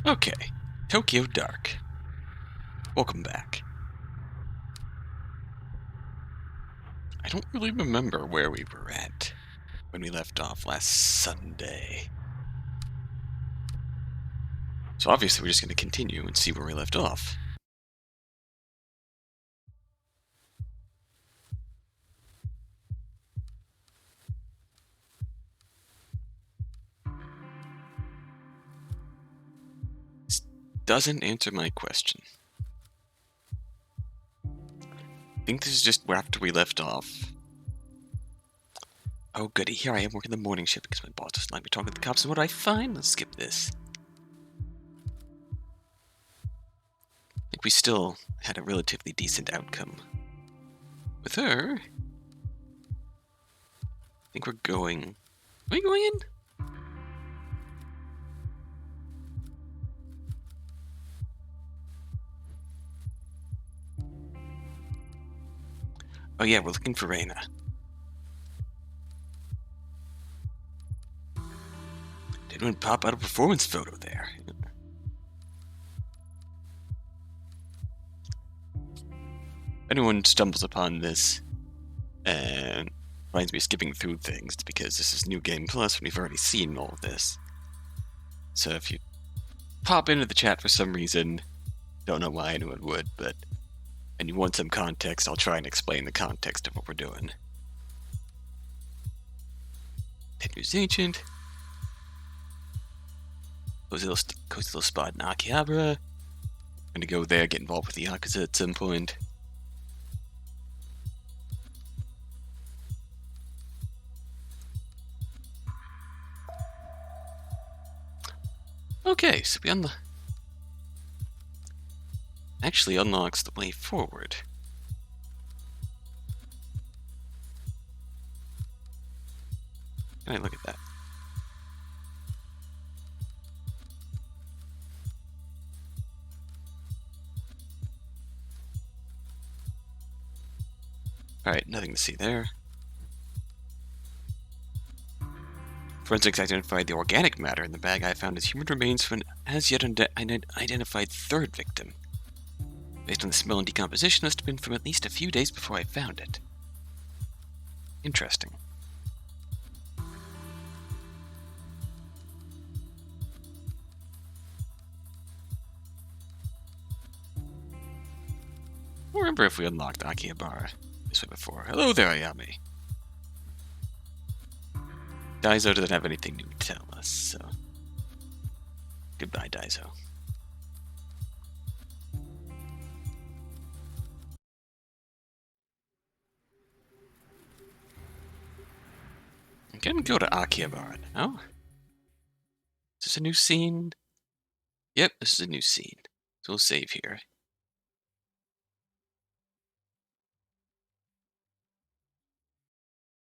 Okay, Tokyo Dark. Welcome back. I don't really remember where we were at when we left off last Sunday. So obviously we're just going to continue and see where we left off. This doesn't answer my question. I think this is just where after we left off. Oh goody, here I am working the morning shift because my boss doesn't like me talking to the cops, and what do I find? Let's skip this. I think we still had a relatively decent outcome. With her, I think we're going... Are we going in? Oh yeah, we're looking for Reina. Didn't pop out a performance photo there. If anyone stumbles upon this and finds me skipping through things, it's because this is New Game Plus and we've already seen all of this. So if you pop into the chat for some reason, don't know why anyone would, but and you want some context, I'll try and explain the context of what we're doing. Tenuous Ancient. Cozy little spot in Akihabara. I'm gonna go there, get involved with the Yakuza at some point. Okay, so we actually unlocks the way forward. Can I look at that? Alright, nothing to see there. Forensics identified the organic matter in the bag I found as human remains from an as yet unidentified third victim. Based on the smell and decomposition, it must have been from at least a few days before I found it. Interesting. I don't remember if we unlocked Akihabara this way before. Hello there, Ayame. Daiso doesn't have anything new to tell us, so... Goodbye, Daiso. I'm gonna go to Akihabara now. Is this a new scene? Yep, this is a new scene. So we'll save here.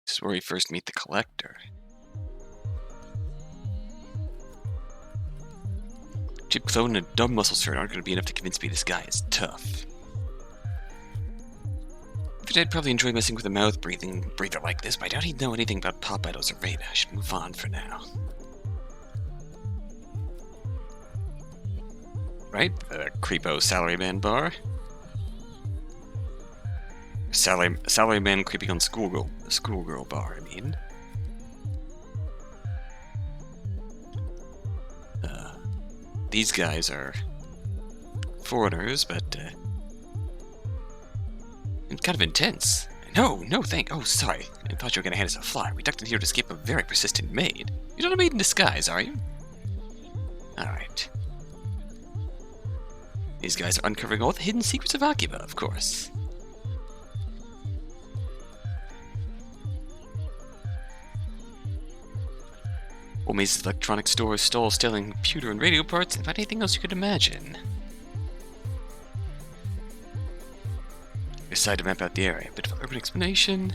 This is where we first meet the Collector. Cheap clone and a dumb muscle shirt aren't going to be enough to convince me this guy is tough. I'd probably enjoy messing with a breather like this, but I doubt he'd know anything about Pop Idols or Reina. I should move on for now. Right? The creepo salaryman bar? Salaryman creeping on schoolgirl bar, I mean. These guys are foreigners, but it's kind of intense. No, oh, sorry. I thought you were going to hand us a flyer. We ducked in here to escape a very persistent maid. You're not a maid in disguise, are you? Alright. These guys are uncovering all the hidden secrets of Akiba, of course. Old Maze's electronic store stole stealing computer and radio parts, and about anything else you could imagine. Decided to map out the area. Bit of urban explanation.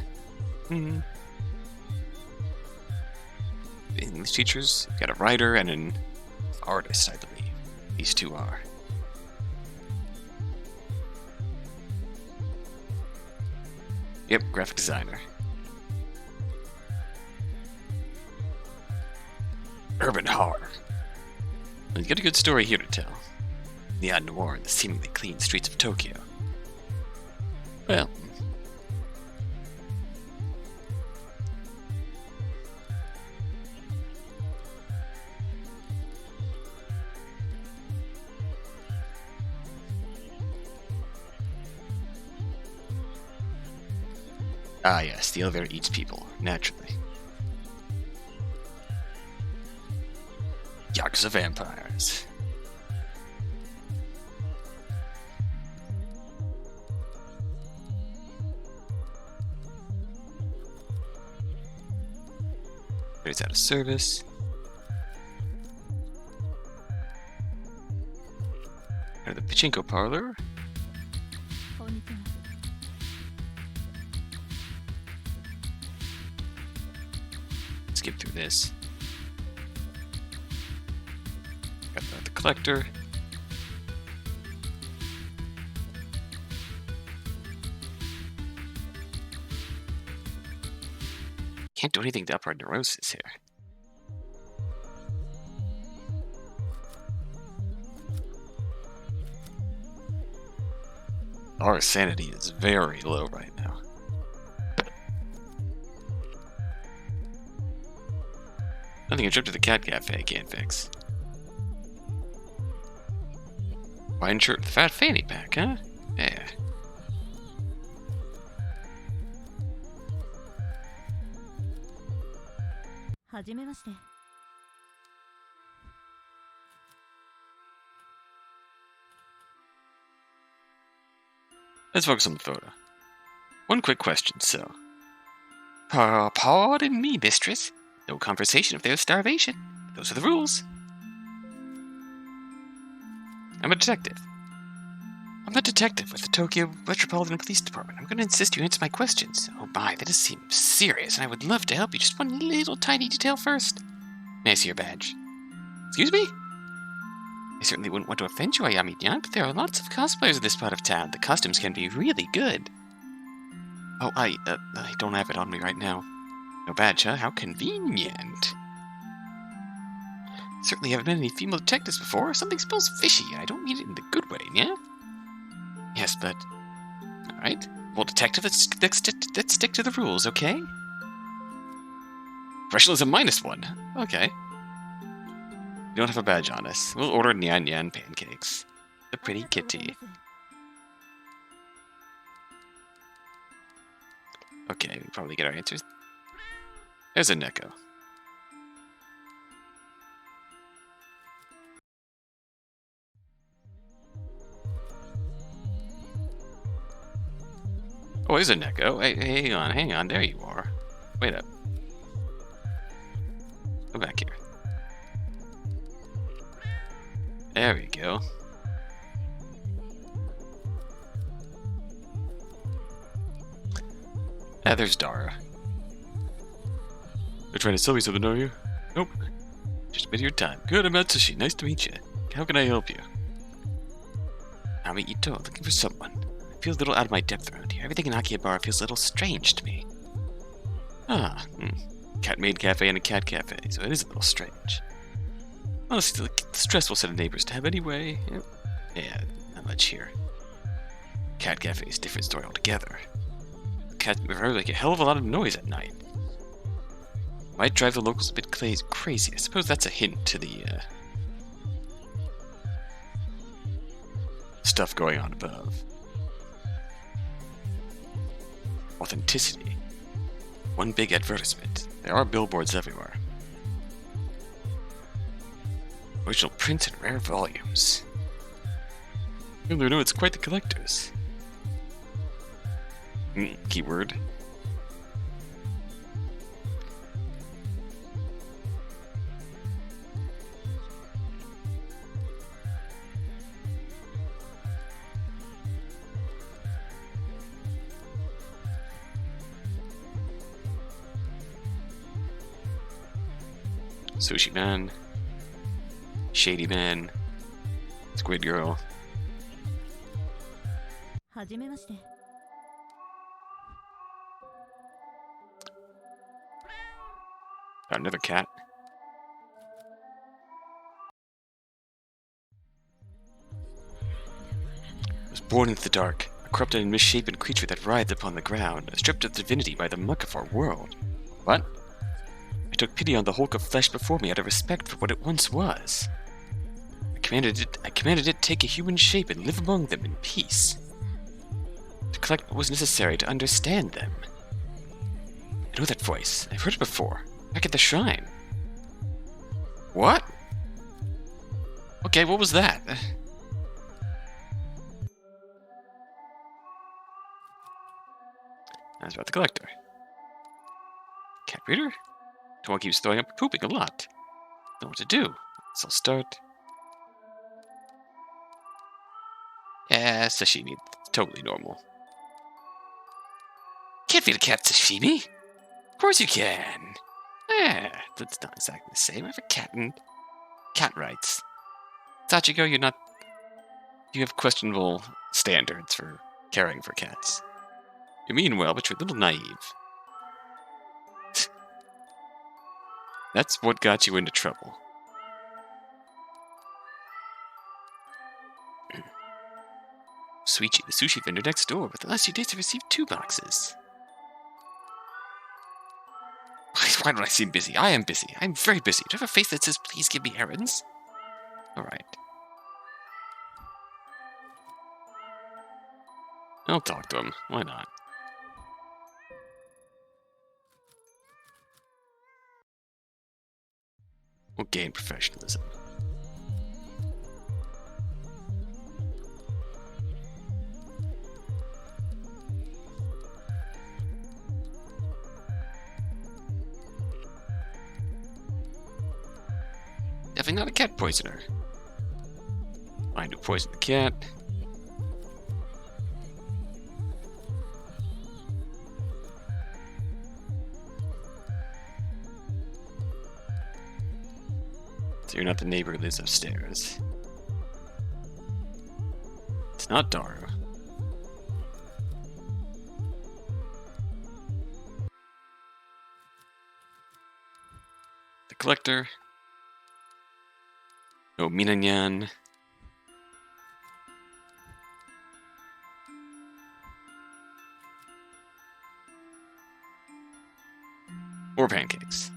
English teachers. Got a writer and an artist, I believe. These two are. Yep, graphic designer. Urban horror. He's got a good story here to tell. The odd noir in the seemingly clean streets of Tokyo. Well, ah yes, the elevator eats people, naturally. Yakuza vampires. It's out of service. Go to the pachinko parlor. Skip through this. Got the collector. Can't do anything to up our neurosis here. Our sanity is very low right now. Nothing a trip to the cat cafe can't fix. Wine shirt with fat fanny pack, huh? Yeah. Let's focus on the photo. One quick question, so. Pardon me, mistress. No conversation if there's starvation. Those are the rules. I'm a detective. I'm a detective with the Tokyo Metropolitan Police Department. I'm going to insist you answer my questions. Oh my, that does seem serious, and I would love to help you. Just one little tiny detail first. May I see your badge? Excuse me? I certainly wouldn't want to offend you, Ayami-yan, but there are lots of cosplayers in this part of town. The costumes can be really good. Oh, I don't have it on me right now. No badge, huh? How convenient. Certainly haven't met any female detectives before. Something smells fishy, and I don't mean it in the good way, yeah? Yes, but... Alright. Well, detective, let's stick to the rules, okay? Professionalism -1. Okay. We don't have a badge on us. We'll order Nyan Nyan pancakes. The pretty kitty. Okay, we probably get our answers. There's a Neko. Oh, there's a Neko. Hey, hang on. There you are. Wait up. Go back here. There we go. Ah, there's Dara. You're trying to sell me something, are you? Nope. Just a bit of your time. Good, I'm Atsushi. Nice to meet you. How can I help you? Ami Ito, looking for someone. I feel a little out of my depth around here. Everything in Akihabara feels a little strange to me. Cat-made cafe and a cat cafe, so it is a little strange. Honestly, the stressful set of neighbors to have anyway. Yeah, not much here. Cat cafe is a different story altogether. Cats make a hell of a lot of noise at night. Might drive the locals a bit crazy. I suppose that's a hint to the stuff going on above. Authenticity. One big advertisement. There are billboards everywhere. Original prints in rare volumes. You know it's quite the collectors. Keyword. Sushi Man, Shady Man, Squid Girl. Got another cat. born into the dark, a corrupted and misshapen creature that writhes upon the ground, stripped of divinity by the muck of our world. What? I took pity on the hulk of flesh before me out of respect for what it once was. I commanded it take a human shape and live among them in peace. To collect what was necessary to understand them. I know that voice. I've heard it before. Back at the shrine. What? Okay, what was that? That's about the collector. Cat breeder? Toa keeps throwing up and pooping a lot. Don't know what to do. So I'll start. Yeah, sashimi. Totally normal. Can't feed a cat sashimi? Of course you can. Yeah, that's not exactly the same. I have a cat and cat rights. Sachiko, you have questionable standards for caring for cats. You mean well, but you're a little naive. That's what got you into trouble. Suichi, the sushi vendor next door, but the last few days I've received 2 boxes. Why don't I seem busy? I am busy. I'm very busy. Do you have a face that says, please give me errands? Alright. I'll talk to him. Why not? We'll gain professionalism. Definitely not a cat poisoner. Find who poisoned the cat. So you're not the neighbor who lives upstairs. It's not Daru. The collector. No Minanyan. Or pancakes.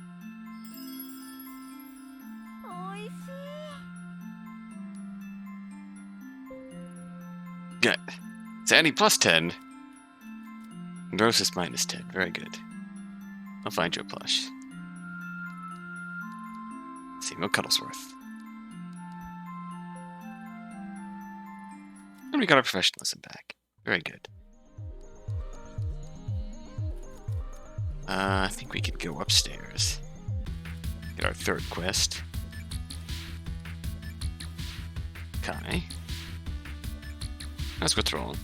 Good. Sanity plus 10. Neurosis minus 10. Very good. I'll find you a plush. Samuel Cuddlesworth. And we got our professionalism back. Very good. I think we could go upstairs. Get our 3rd quest. Kai. Let's go through them.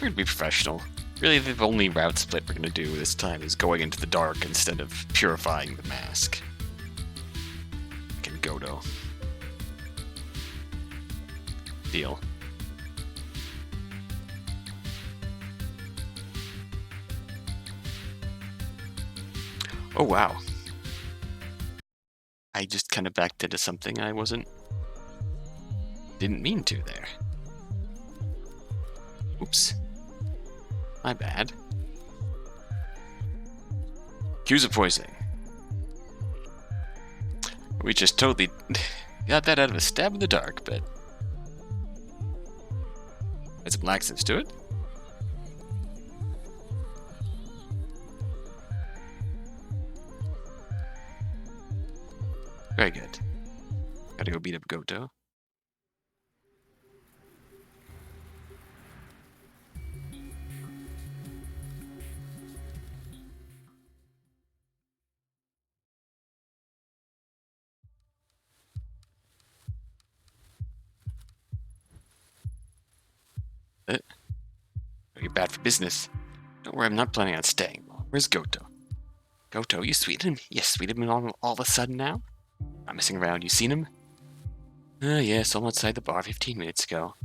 We're gonna be professional. Really, the only route split we're gonna do this time is going into the dark instead of purifying the mask. Fucking Godo. Deal. Oh wow. I just kind of backed into something I didn't mean to there. Oops. My bad. Cues of poisoning. We just totally got that out of a stab in the dark, but there's some laxatives to it. Very good. Gotta go beat up Goto. You're bad for business. Don't worry, I'm not planning on staying long. Where's Goto? Goto, you sweeten him? Yes, sweeten him all of a sudden now? Not messing around, you seen him? Yes, I'm outside the bar 15 minutes ago.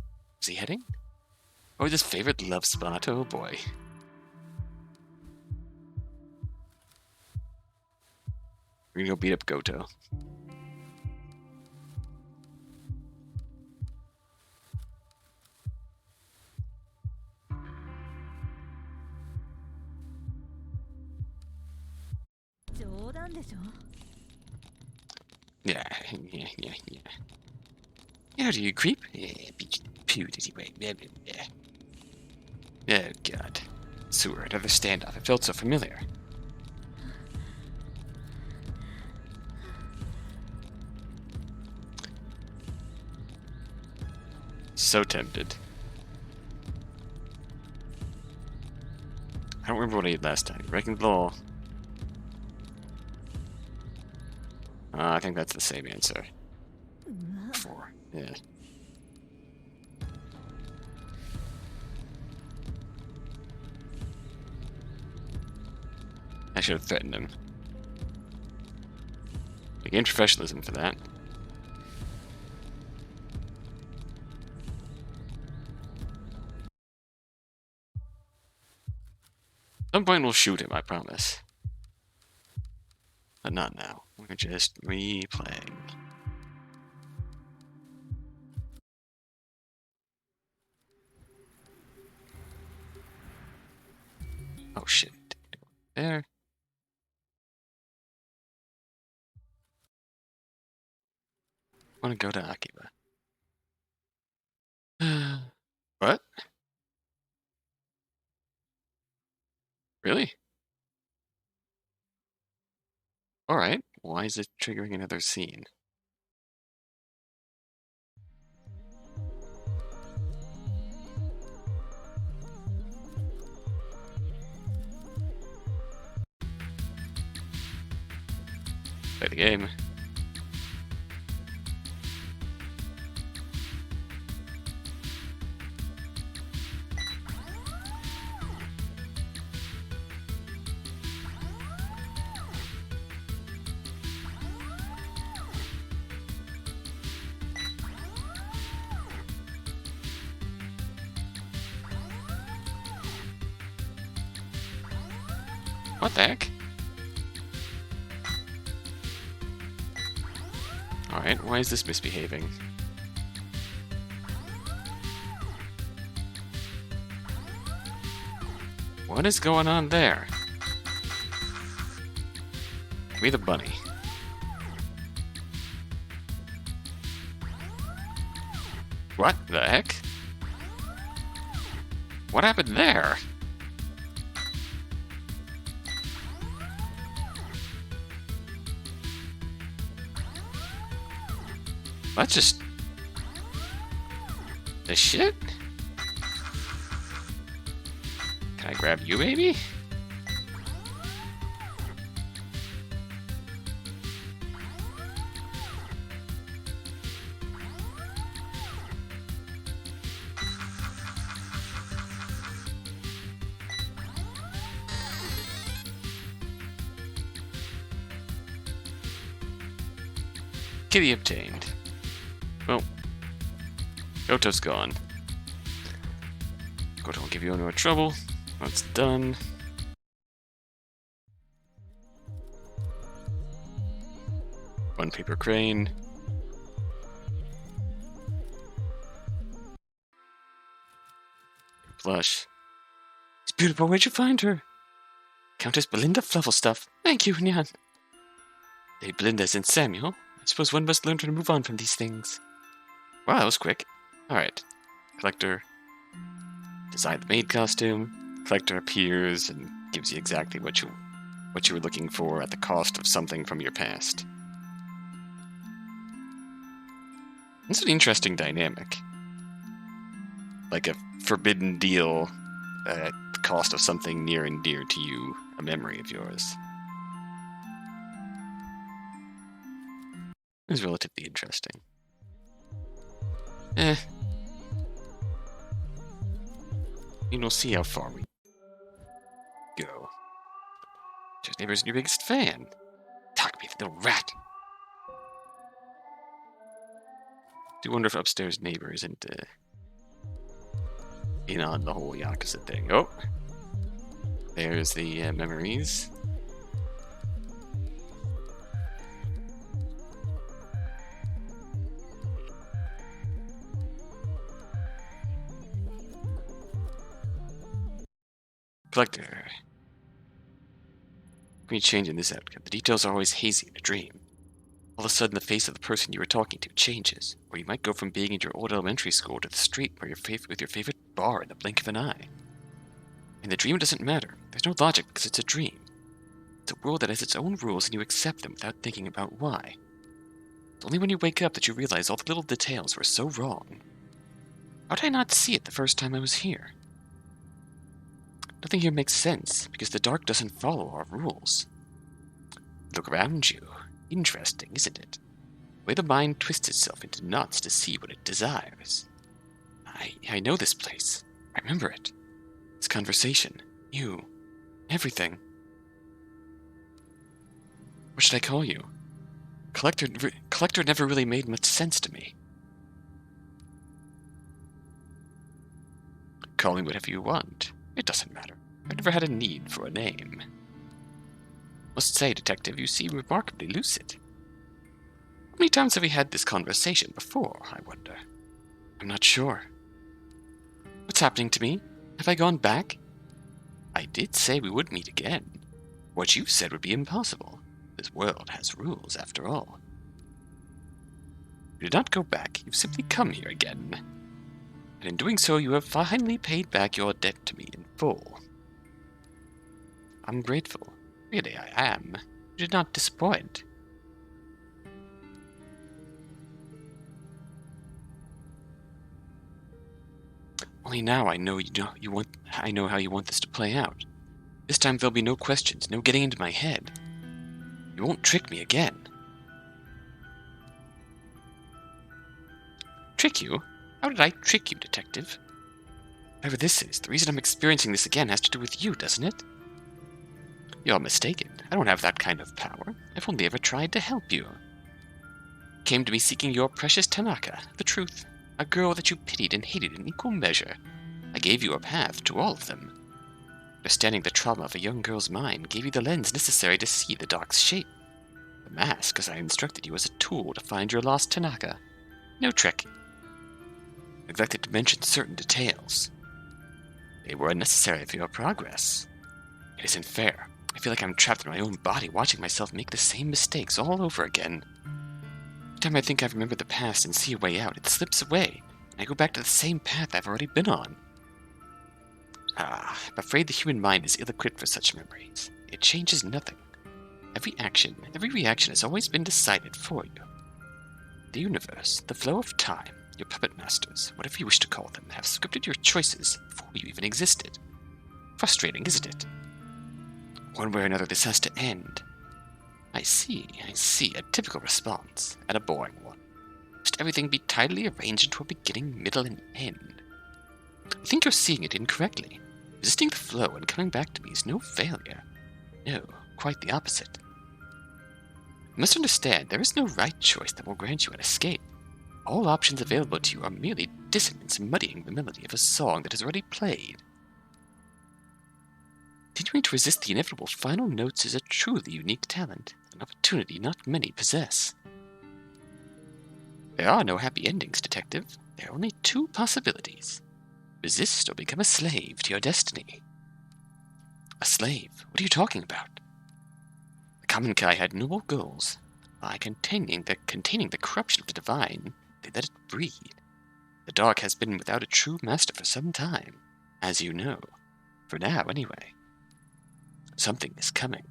Is he heading? Oh, his favorite love spot, oh boy. We're gonna go beat up Goto. Yeah. How do you creep? Pewed anyway. Oh god. Sewer, another standoff. It felt so familiar. So tempted. I don't remember what I ate last time. Breaking the law. I think that's the same answer. 4. Yeah. I should have threatened him. I gained professionalism for that. At some point we'll shoot him, I promise. But not now. We're just replaying. Oh shit. There. I want to go to Akiba. What? Really? Alright. Why is it triggering another scene? Play the game. What the heck? Alright, why is this misbehaving? What is going on there? We the bunny. What the heck? What happened there? That's just... the shit? Can I grab you, baby? Kitty obtained. Well, Goto's gone. Goto won't give you any more trouble. That's done. One paper crane. Blush. It's beautiful. Where'd you find her? Countess Belinda Flufflestuff. Thank you, Nyan. Lady Belinda's in Samuel. I suppose one must learn to move on from these things. Wow, that was quick. Alright. Collector. Design the maid costume. Collector appears and gives you exactly what you were looking for at the cost of something from your past. It's an interesting dynamic. Like a forbidden deal at the cost of something near and dear to you, a memory of yours. It's relatively interesting. We'll see how far we go. Just neighbor's your biggest fan. Talk me, the little rat. Do wonder if upstairs neighbor isn't in on the whole Yakuza thing. Oh, there's the memories. Collector. Any change in this outcome, the details are always hazy in a dream. All of a sudden, the face of the person you were talking to changes, or you might go from being in your old elementary school to the street where with your favorite bar in the blink of an eye. In the dream, it doesn't matter. There's no logic because it's a dream. It's a world that has its own rules and you accept them without thinking about why. It's only when you wake up that you realize all the little details were so wrong. How did I not see it the first time I was here? Nothing here makes sense because the dark doesn't follow our rules. Look around you. Interesting, isn't it? The way the mind twists itself into knots to see what it desires. I know this place. I remember it. This conversation. You. Everything. What should I call you? Collector never really made much sense to me. Call me whatever you want. It doesn't matter. I've never had a need for a name. Must say, Detective, you seem remarkably lucid. How many times have we had this conversation before, I wonder? I'm not sure. What's happening to me? Have I gone back? I did say we would meet again. What you said would be impossible. This world has rules, after all. You did not go back. You've simply come here again. And in doing so, you have finally paid back your debt to me in full. I'm grateful. Really, I am. You did not disappoint. Only now I know I know how you want this to play out. This time there'll be no questions, no getting into my head. You won't trick me again. Trick you? How did I trick you, Detective? Whatever this is, the reason I'm experiencing this again has to do with you, doesn't it? You're mistaken. I don't have that kind of power. I've only ever tried to help you. You came to me seeking your precious Tanaka, the truth, a girl that you pitied and hated in equal measure. I gave you a path to all of them. Understanding the trauma of a young girl's mind gave you the lens necessary to see the dark's shape. The mask, as I instructed you, was a tool to find your lost Tanaka. No trick. Neglected to mention certain details. They were unnecessary for your progress. It isn't fair. I feel like I'm trapped in my own body, watching myself make the same mistakes all over again. Every time I think I've remembered the past and see a way out, it slips away, and I go back to the same path I've already been on. I'm afraid the human mind is ill-equipped for such memories. It changes nothing. Every reaction has always been decided for you. The universe, the flow of time, your puppet masters, whatever you wish to call them, have scripted your choices before you even existed. Frustrating, isn't it? One way or another, this has to end. I see. A typical response, and a boring one. Must everything be tidily arranged into a beginning, middle, and end? I think you're seeing it incorrectly. Resisting the flow and coming back to me is no failure. No, quite the opposite. You must understand, there is no right choice that will grant you an escape. All options available to you are merely dissonance muddying the melody of a song that has already played. Continuing to resist the inevitable final notes is a truly unique talent, an opportunity not many possess. There are no happy endings, Detective. There are only two possibilities. Resist or become a slave to your destiny. A slave? What are you talking about? The common Kai had noble goals. By containing the corruption of the divine, they let it breed. The dark has been without a true master for some time, as you know. For now, anyway. Something is coming.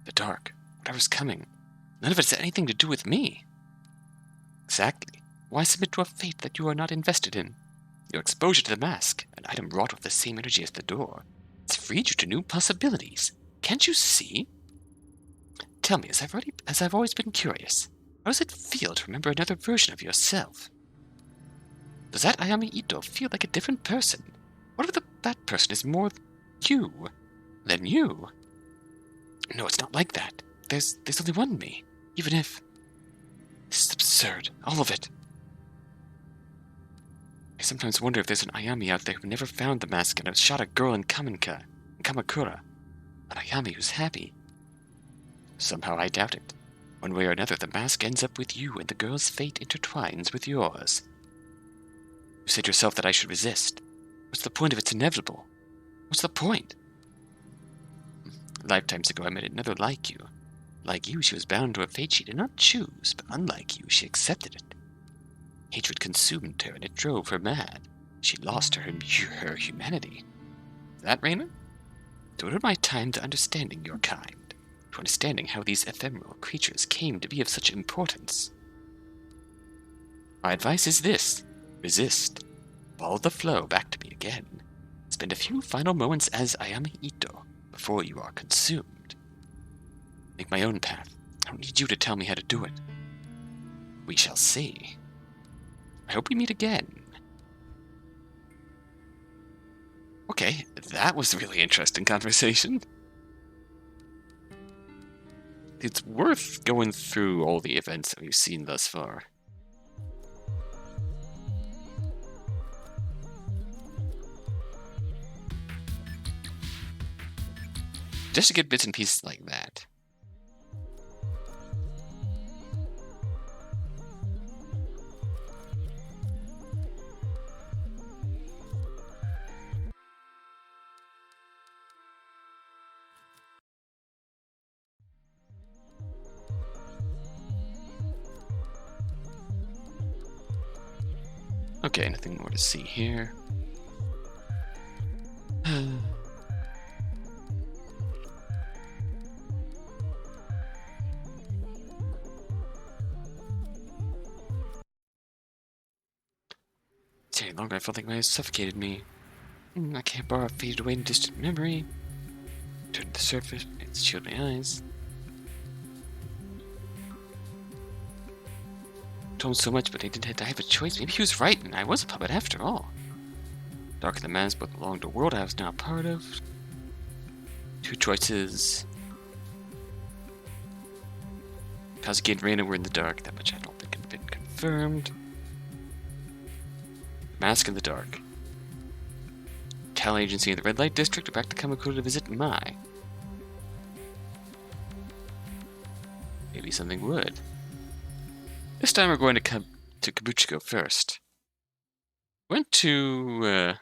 The dark, whatever's coming, none of it has anything to do with me. Exactly. Why submit to a fate that you are not invested in? Your exposure to the mask, an item wrought with the same energy as the door, has freed you to new possibilities. Can't you see? Tell me, as I've always been curious, how does it feel to remember another version of yourself? Does that Ayami Ito feel like a different person? What if that person is more you than you? No, it's not like that. There's only one me, even if... This is absurd, all of it. I sometimes wonder if there's an Ayami out there who never found the mask and shot a girl in Kamakura. An Ayami who's happy. Somehow I doubt it. One way or another, the mask ends up with you and the girl's fate intertwines with yours. You said yourself that I should resist. What's the point if it's inevitable? What's the point? Lifetimes ago, I met another like you. Like you, she was bound to a fate she did not choose, but unlike you, she accepted it. Hatred consumed her, and it drove her mad. She lost her humanity. That, Raina? Devoted my time to understanding your kind, to understanding how these ephemeral creatures came to be of such importance. My advice is this: resist. Follow the flow back to me again. Spend a few final moments as Ayame Ito before you are consumed. Make my own path. I don't need you to tell me how to do it. We shall see. I hope we meet again. Okay, that was a really interesting conversation. It's worth going through all the events that we've seen thus far. Just to get bits and pieces like that. Okay, nothing more to see here. It's any longer, I felt like my eyes suffocated me. I can't borrow a faded away in distant memory. Turn to the surface, it's shielded my eyes. Told him so much, but I didn't have a choice. Maybe he was right, and I was a puppet after all. Dark and the Mask both belonged to a world I was now a part of. Two choices. Kazuki and Reina were in the dark. That much I don't think had been confirmed. Mask in the dark. Talent agency in the red light district or back to Kamakura to visit Mai. Maybe something would. This time we're going to come to Kabuchiko first. Went to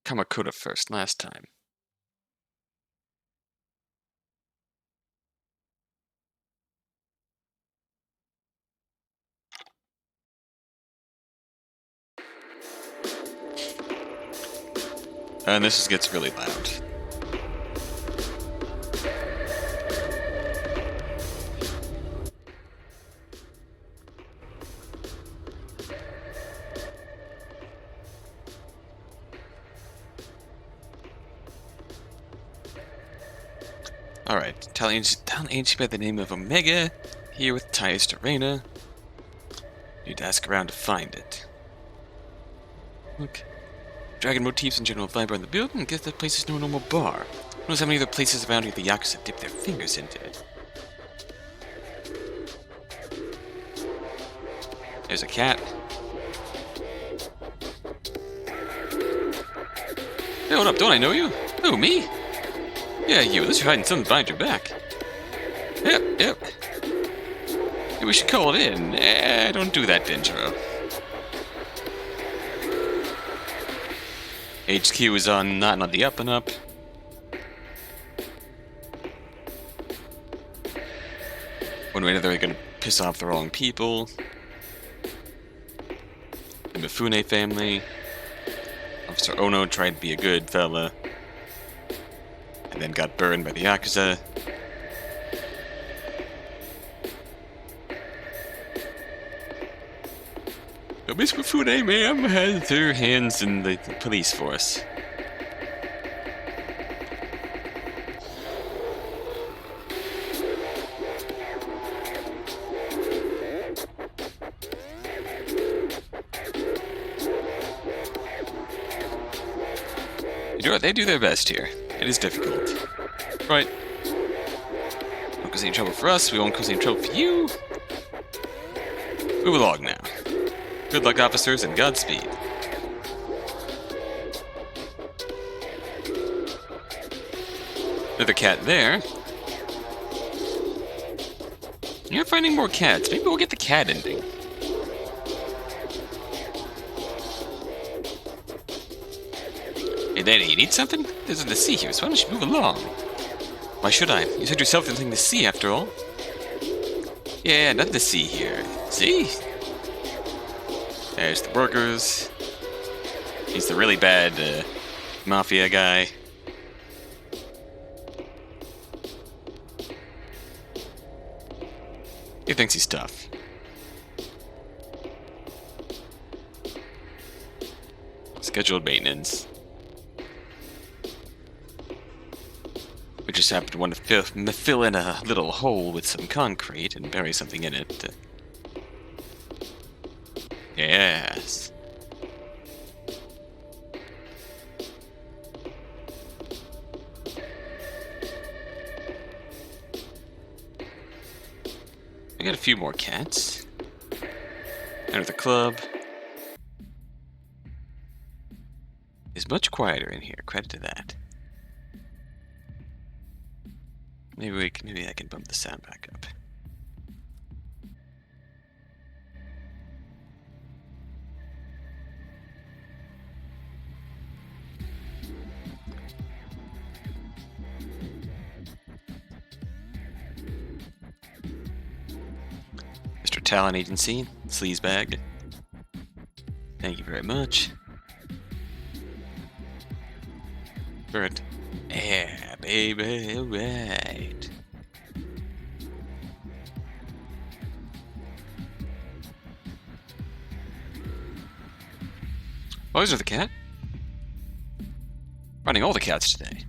Kamakura first last time. And this just gets really loud. Alright, talent agency by the name of Omega, here with ties to Reina. Need to ask around to find it. Look. Dragon motifs and general vibe on the building, and guess that place is no normal bar. Notice how many other places around here the Yakuza dip their fingers into it. There's a cat. Hey, hold up, don't I know you? Who, me? Yeah, you, unless you're hiding something behind your back. Yep. Hey, we should call it in. Don't do that, Denjiro. HQ is not on the up and up. One way or another, they're gonna piss off the wrong people. The Mifune family. Officer Ono tried to be a good fella, and then got burned by the Yakuza. Miss Mifune, ma'am, has her hands in the police force. You know what? They do their best here. It is difficult. Right. Don't cause any trouble for us, we won't cause any trouble for you. Move along now. Good luck, officers, and Godspeed. Another cat there. You're finding more cats. Maybe we'll get the cat ending. Hey, lady, you need something? There's the sea here, so why don't you move along? Why should I? You said yourself there's nothing to see, after all. Yeah, nothing to see here. See? There's the workers. He's the really bad mafia guy. He thinks he's tough. Scheduled maintenance. We just happen to want to fill in a little hole with some concrete and bury something in it. Yes. I got a few more cats. Enter the club. It's much quieter in here. Credit to that. Maybe I can bump the sound back up. Mr. Talent Agency, sleazebag. Thank you very much. Bird. Yeah, baby, alright. Oh, is there the cat? Running all the cats today.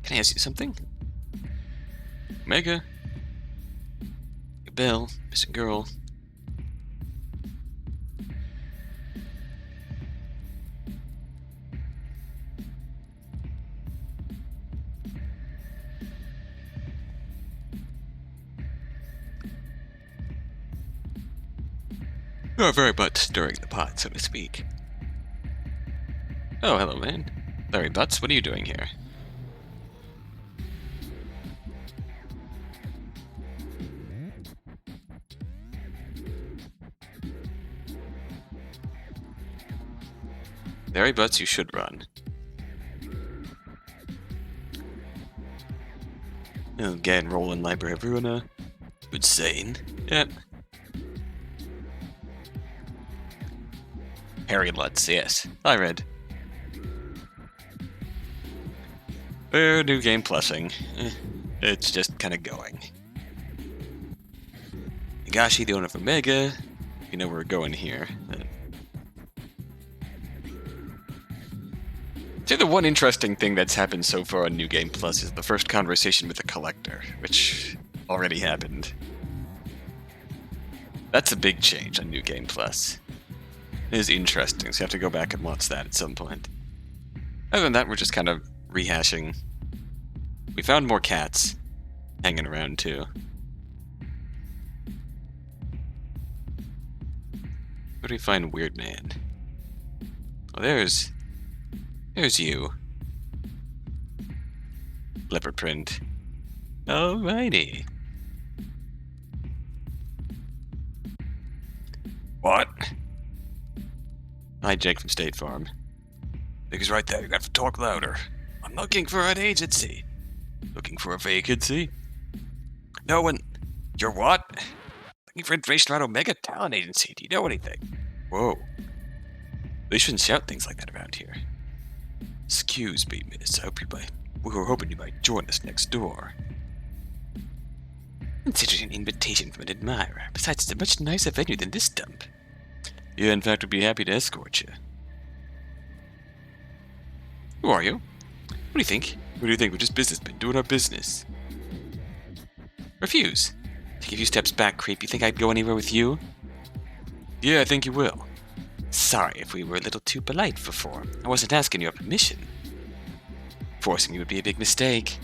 Can I ask you something? Omega? Belle, missing girl. You are very much stirring the pot, so to speak. Oh, hello, man. Larry Butts, what are you doing here? Larry Butts, you should run. Again, rolling Library of Ruina. Insane. Yep. Harry Lutz, yes. I read. New game plussing. It's just kind of going. Higashi, the owner of Omega. You know where we're going here. See, the one interesting thing that's happened so far on New Game Plus is the first conversation with the Collector, which already happened. That's a big change on New Game Plus. It is interesting, so you have to go back and watch that at some point. Other than that, we're just kind of rehashing. We found more cats hanging around, too. Where do we find Weird Man? Oh, there's you. Leopard print. Alrighty. What? Hi, Jake from State Farm. Because right there, you got to talk louder. I'm looking for an agency. Looking for a vacancy? No one. You're what? Looking for information about Omega Talent Agency. Do you know anything? Whoa. They shouldn't shout things like that around here. Excuse me, miss. We were hoping you might join us next door. Considering an invitation from an admirer. Besides, it's a much nicer venue than this dump. Yeah, in fact, we'd be happy to escort you. Who are you? What do you think? What do you think? We're just businessmen doing our business. Refuse. Take a few steps back, creep. You think I'd go anywhere with you? Yeah, I think you will. Sorry if we were a little too polite for form. I wasn't asking your permission. Forcing me would be a big mistake.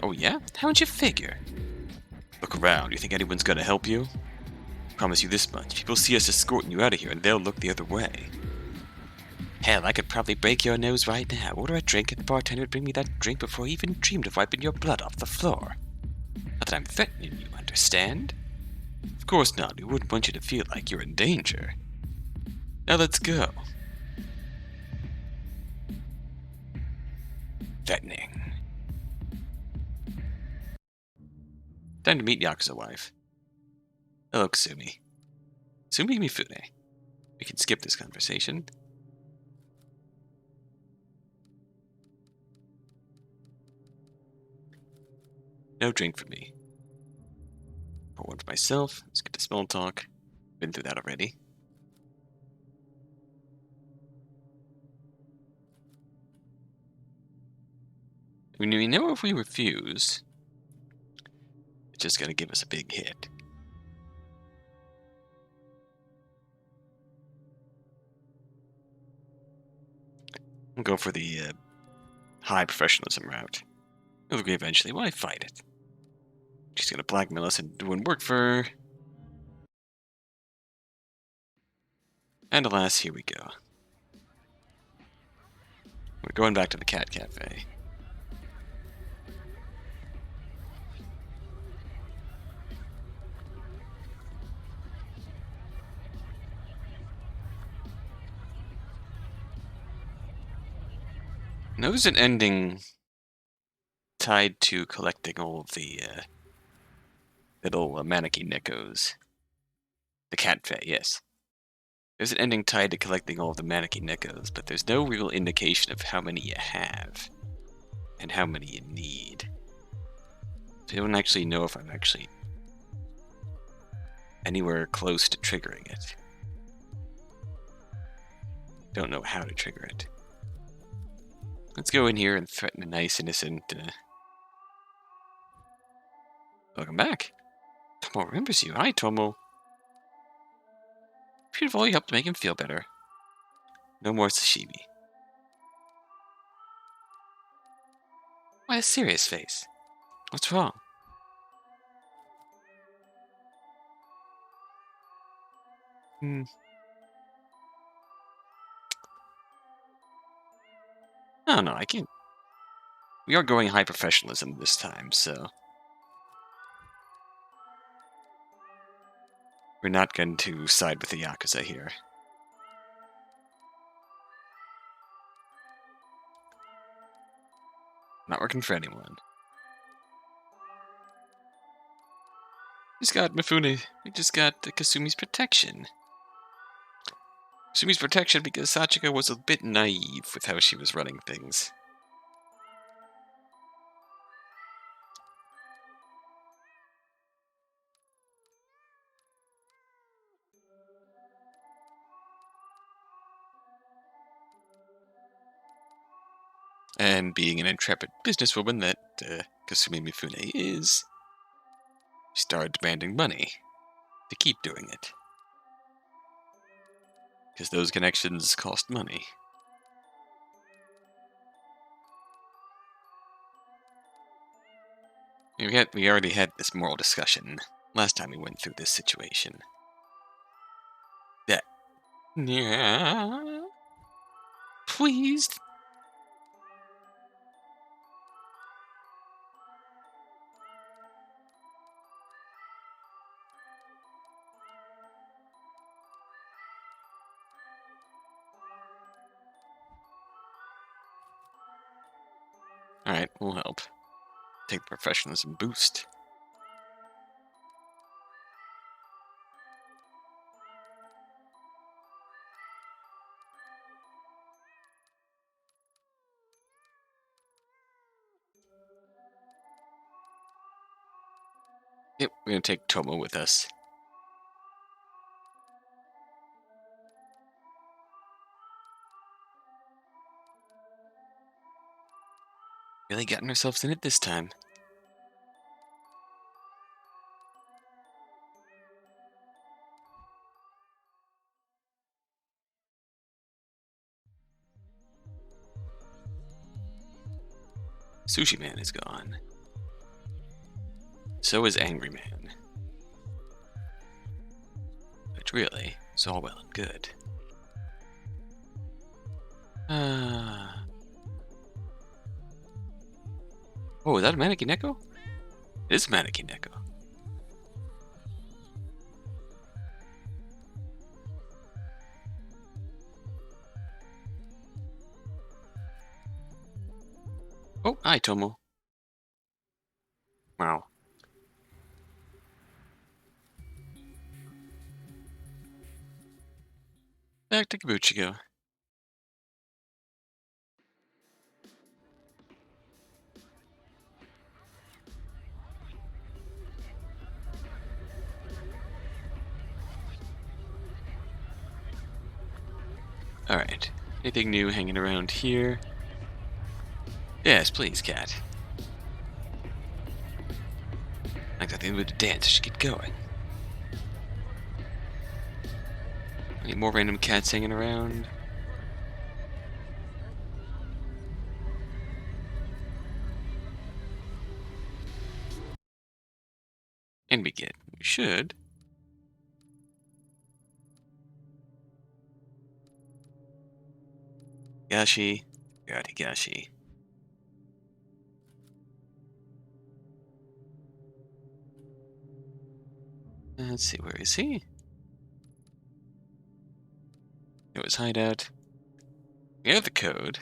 Oh yeah? How would you figure? Look around. You think anyone's gonna help you? Promise you this much. People see us escorting you out of here and they'll look the other way. Hell, I could probably break your nose right now. Order a drink and the bartender would bring me that drink before I even dreamed of wiping your blood off the floor. Not that I'm threatening you, understand? Of course not. We wouldn't want you to feel like you're in danger. Now let's go. threatening. Time to meet Yakuza wife. Hello, Kasumi. Sumi Mifune. We can skip this conversation. No drink for me. Pour one for myself. Let's get to small talk. Been through that already. I mean, we know if we refuse, it's just gonna give us a big hit. I'll go for the high professionalism route. We'll agree eventually. Why fight it? She's gonna blackmail us into doing work for her. And alas, here we go. We're going back to the cat cafe. Now there's an ending tied to collecting all of the little Maneki Nekos. The cat fae, yes. There's an ending tied to collecting all of the Maneki Nekos, but there's no real indication of how many you have and how many you need. So I don't actually know if I'm actually anywhere close to triggering it. Don't know how to trigger it. Let's go in here and threaten a nice, innocent... Welcome back. Tomo remembers you. Hi, Tomo. Beautiful, you helped to make him feel better. No more sashimi. Why a serious face? What's wrong? I don't know, I can't... We are going high professionalism this time, so... We're not going to side with the Yakuza here. Not working for anyone. We just got Mifune. We just got Kasumi's protection. Kasumi's protection because Sachiko was a bit naive with how she was running things. And being an intrepid businesswoman that Kasumi Mifune is, she started demanding money to keep doing it. Because those connections cost money. We already had this moral discussion last time we went through this situation. That... Yeah... Please... Alright, we'll help. Take the professionalism boost. Yep, we're gonna take Tomo with us. Really gotten ourselves in it this time. Sushi Man is gone. So is Angry Man. Which really is all well and good. Oh, is that a Maneki Neko? It is Maneki Neko. Oh, hi, Tomo. Wow. Back to Kabuchigo. Alright. Anything new hanging around here? Yes, please, cat. I got the mood to dance. I should get going. Any more random cats hanging around? And we should. Higashi. God, Higashi. Let's see, where is he? It was hideout. We have the code.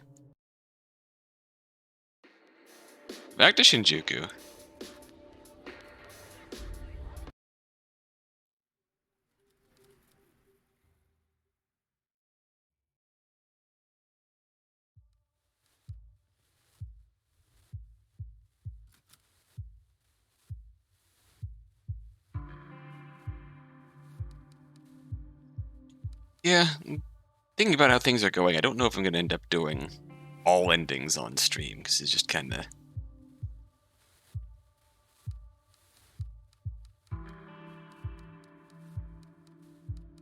Back to Shinjuku. Yeah, thinking about how things are going, I don't know if I'm going to end up doing all endings on stream, because it's just kind of...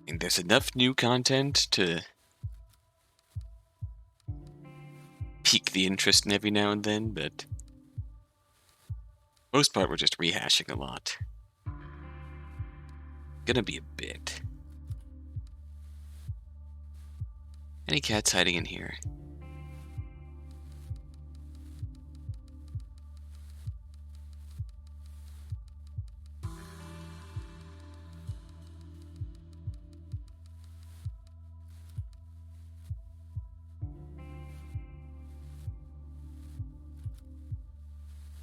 And there's enough new content to pique the interest in every now and then, but most part we're just rehashing a lot. Gonna be a bit. Any cats hiding in here?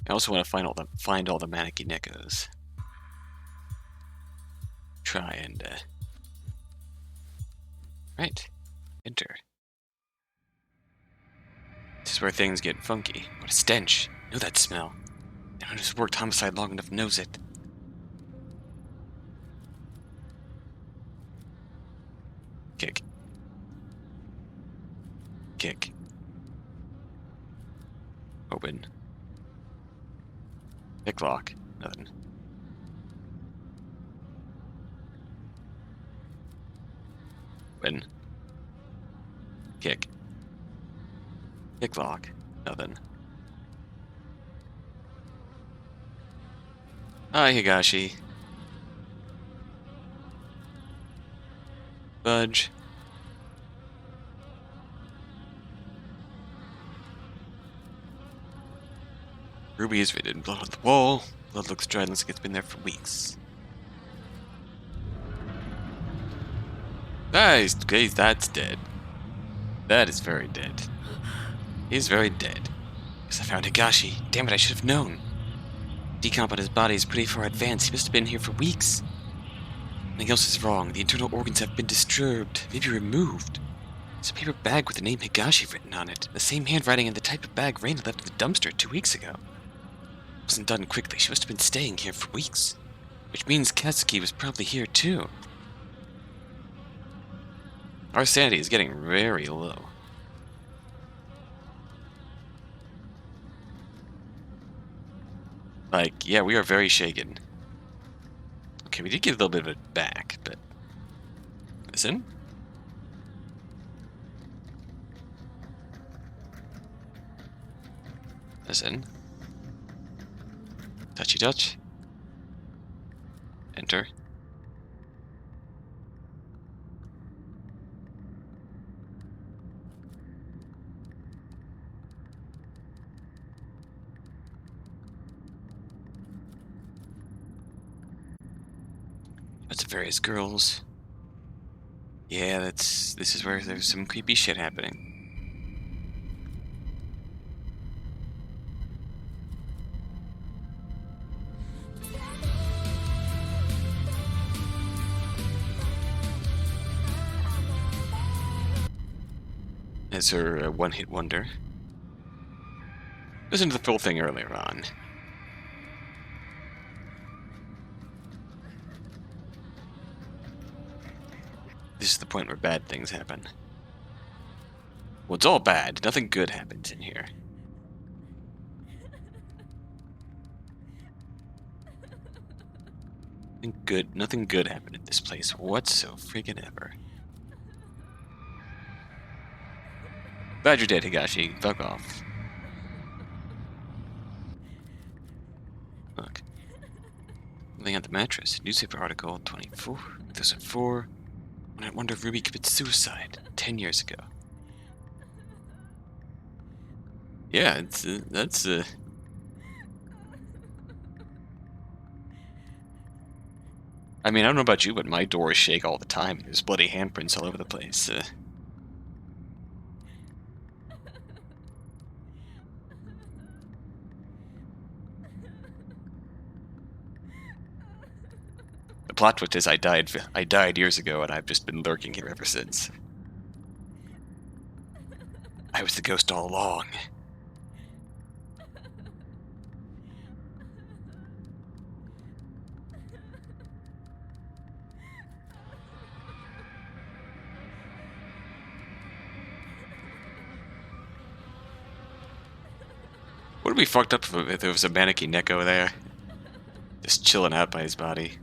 I also want to find all the Maneki Nekos. Try and right. Enter. This is where things get funky. What a stench. I know that smell. Anyone who's worked homicide long enough knows it. Kick. Kick. Open. Pick lock. Nothing. Open. Kick. Pick lock. Nothing. Hi, Higashi. Budge. Ruby is written blood on the wall. Blood looks dry, looks like it's been there for weeks. That's dead. That is very dead. He's very dead. Because I found Higashi. Damn it, I should have known. Decomp on his body is pretty far advanced. He must have been here for weeks. Something else is wrong. The internal organs have been disturbed, maybe removed. There's a paper bag with the name Higashi written on it. The same handwriting and the type of bag Raina left in the dumpster 2 weeks ago. It wasn't done quickly. She must have been staying here for weeks. Which means Katsuki was probably here too. Our sanity is getting very low. Like, yeah, we are very shaken. Okay, we did get a little bit of it back, but... Listen. Listen. Touchy touch. Enter. That's the various girls. Yeah, this is where there's some creepy shit happening. as her one-hit wonder. Listen to the full thing earlier on. This is the point where bad things happen. Well, it's all bad. Nothing good happens in here. Nothing good happened in this place whatsoever. Glad you're dead, Higashi. Fuck off. Look. Laying on the mattress. Newspaper article 2004. I wonder if Ruby committed suicide 10 years ago. Yeah, that's I mean, I don't know about you, but my doors shake all the time. There's bloody handprints all over the place. The plot twist is I died years ago, and I've just been lurking here ever since. I was the ghost all along. Would it be fucked up if there was a Maneki Neko there? Just chilling out by his body.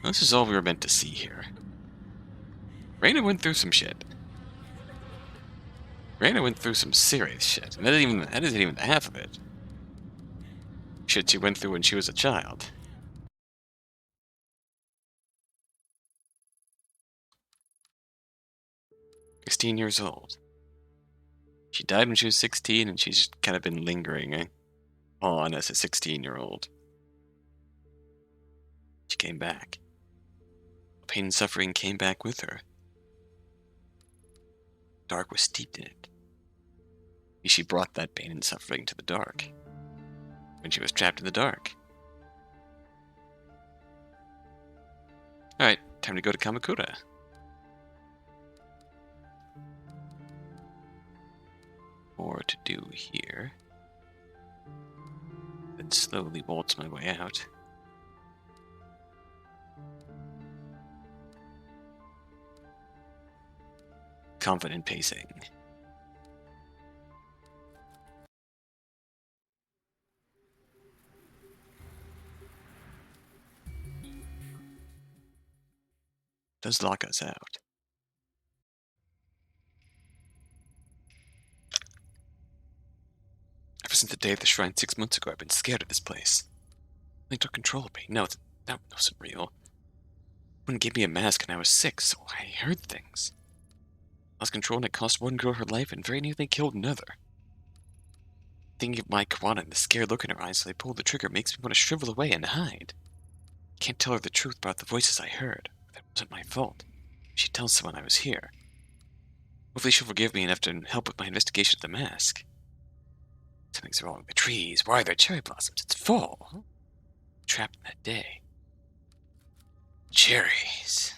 This is all we were meant to see here. Reina went through some shit. Reina went through some serious shit. And that isn't even the half of it. Shit she went through when she was a child. "16 years old. She died when she was 16, and she's kind of been lingering on as a 16-year-old. She came back. Pain and suffering came back with her. Dark was steeped in it. She brought that pain and suffering to the dark. When she was trapped in the dark. Alright, time to go to Kamakura. More to do here. Then slowly waltz my way out. Confident pacing. Does lock us out. Ever since the day of the shrine 6 months ago, I've been scared of this place. They took control of me. No, that wasn't real. Someone gave me a mask and I was sick, so I heard things. I lost control and it cost one girl her life and very nearly killed another. Thinking of my Kawana and the scared look in her eyes as I pulled the trigger makes me want to shrivel away and hide. Can't tell her the truth about the voices I heard. That wasn't my fault. She tells someone I was here. Hopefully she'll forgive me enough to help with my investigation of the mask. Something's wrong with the trees. Why are there cherry blossoms? It's fall. Trapped in that day. Cherries.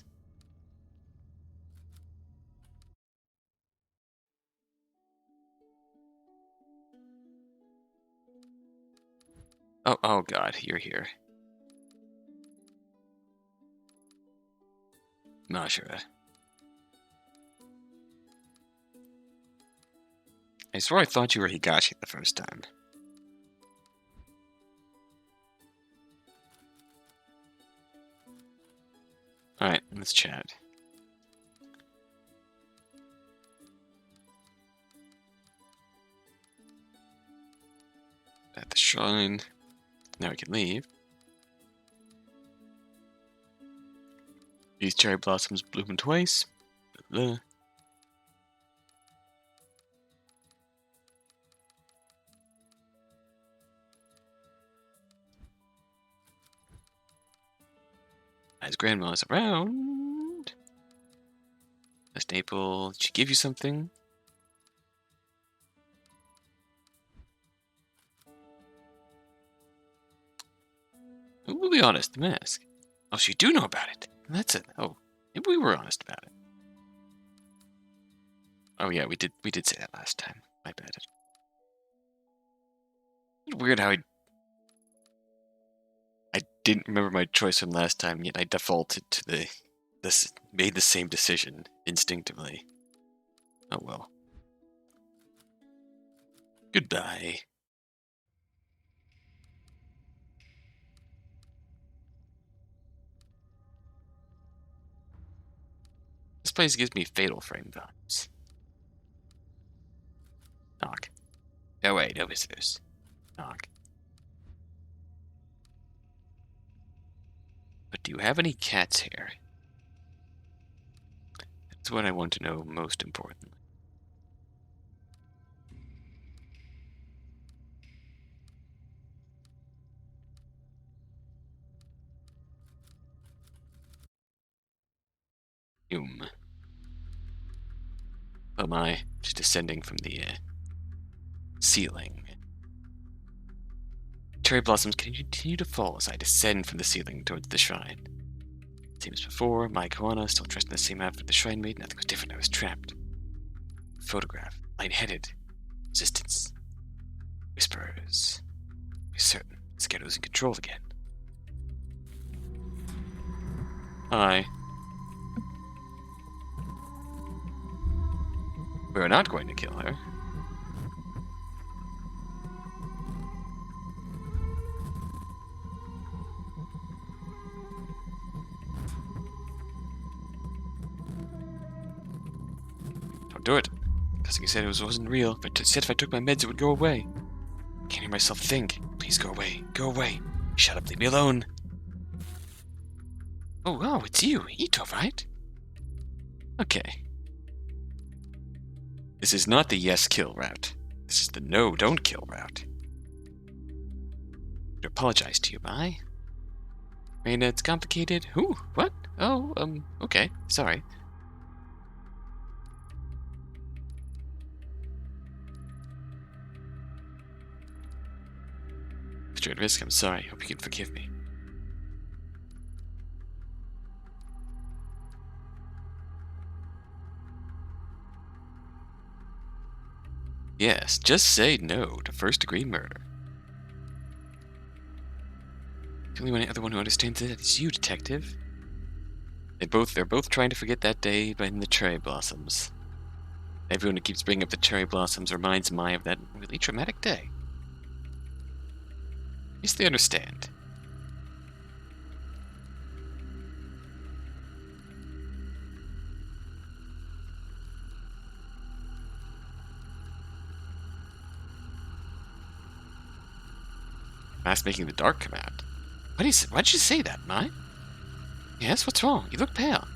Oh god, you're here. Majura. I swear I thought you were Higashi the first time. Alright, let's chat. At the shrine. Now we can leave. These cherry blossoms bloom twice. Blah, blah. As grandma's around. A staple. Did she give you something? We'll be honest, the mask. Oh, so you do know about it. That's it. Oh, Maybe we were honest about it. Oh yeah, we did say that last time. My bad. It's weird how I didn't remember my choice from last time, yet I defaulted to made the same decision instinctively. Oh well. Goodbye. This place gives me Fatal Frame vibes. Knock. Oh wait, no visitors. Knock. But do you have any cats here? That's what I want to know most importantly. Oh my, just descending from the ceiling. Cherry blossoms continue to fall as I descend from the ceiling towards the shrine. Same as before, my Koana still dressed in the same outfit the shrine maid. Nothing was different. I was trapped. Photograph. Light-headed. Resistance. Whisperers. Be certain. Scared of losing control again. Hi. We're not going to kill her. Don't do it. Because you said it wasn't real. But said if I took my meds it would go away. I can't hear myself think. Please go away. Go away. Shut up. Leave me alone. Oh, it's you. Ito, right? Okay. This is not the yes kill route. This is the no don't kill route. To apologize to you, bye. I mean, it's complicated. Who? What? Oh, okay. Sorry. If you're at risk, I'm sorry. Hope you can forgive me. Yes, just say no to first-degree murder. The only other one who understands it is you, Detective. They're both trying to forget that day in the cherry blossoms. Everyone who keeps bringing up the cherry blossoms reminds Mai of that really traumatic day. Yes, they understand. Mask making the dark come out. Why'd you say that, Mai? Yes, what's wrong? You look pale.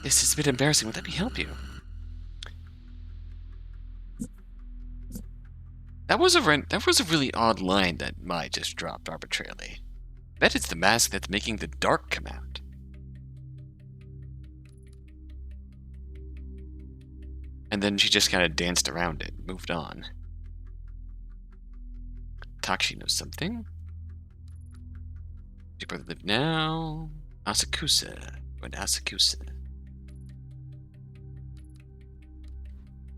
This is a bit embarrassing. Would let me help you? That was a really odd line that Mai just dropped arbitrarily. Bet it's the mask that's making the dark come out. And then she just kind of danced around it, moved on. Takshi knows something. Your brother live now. Asakusa. Going to Asakusa.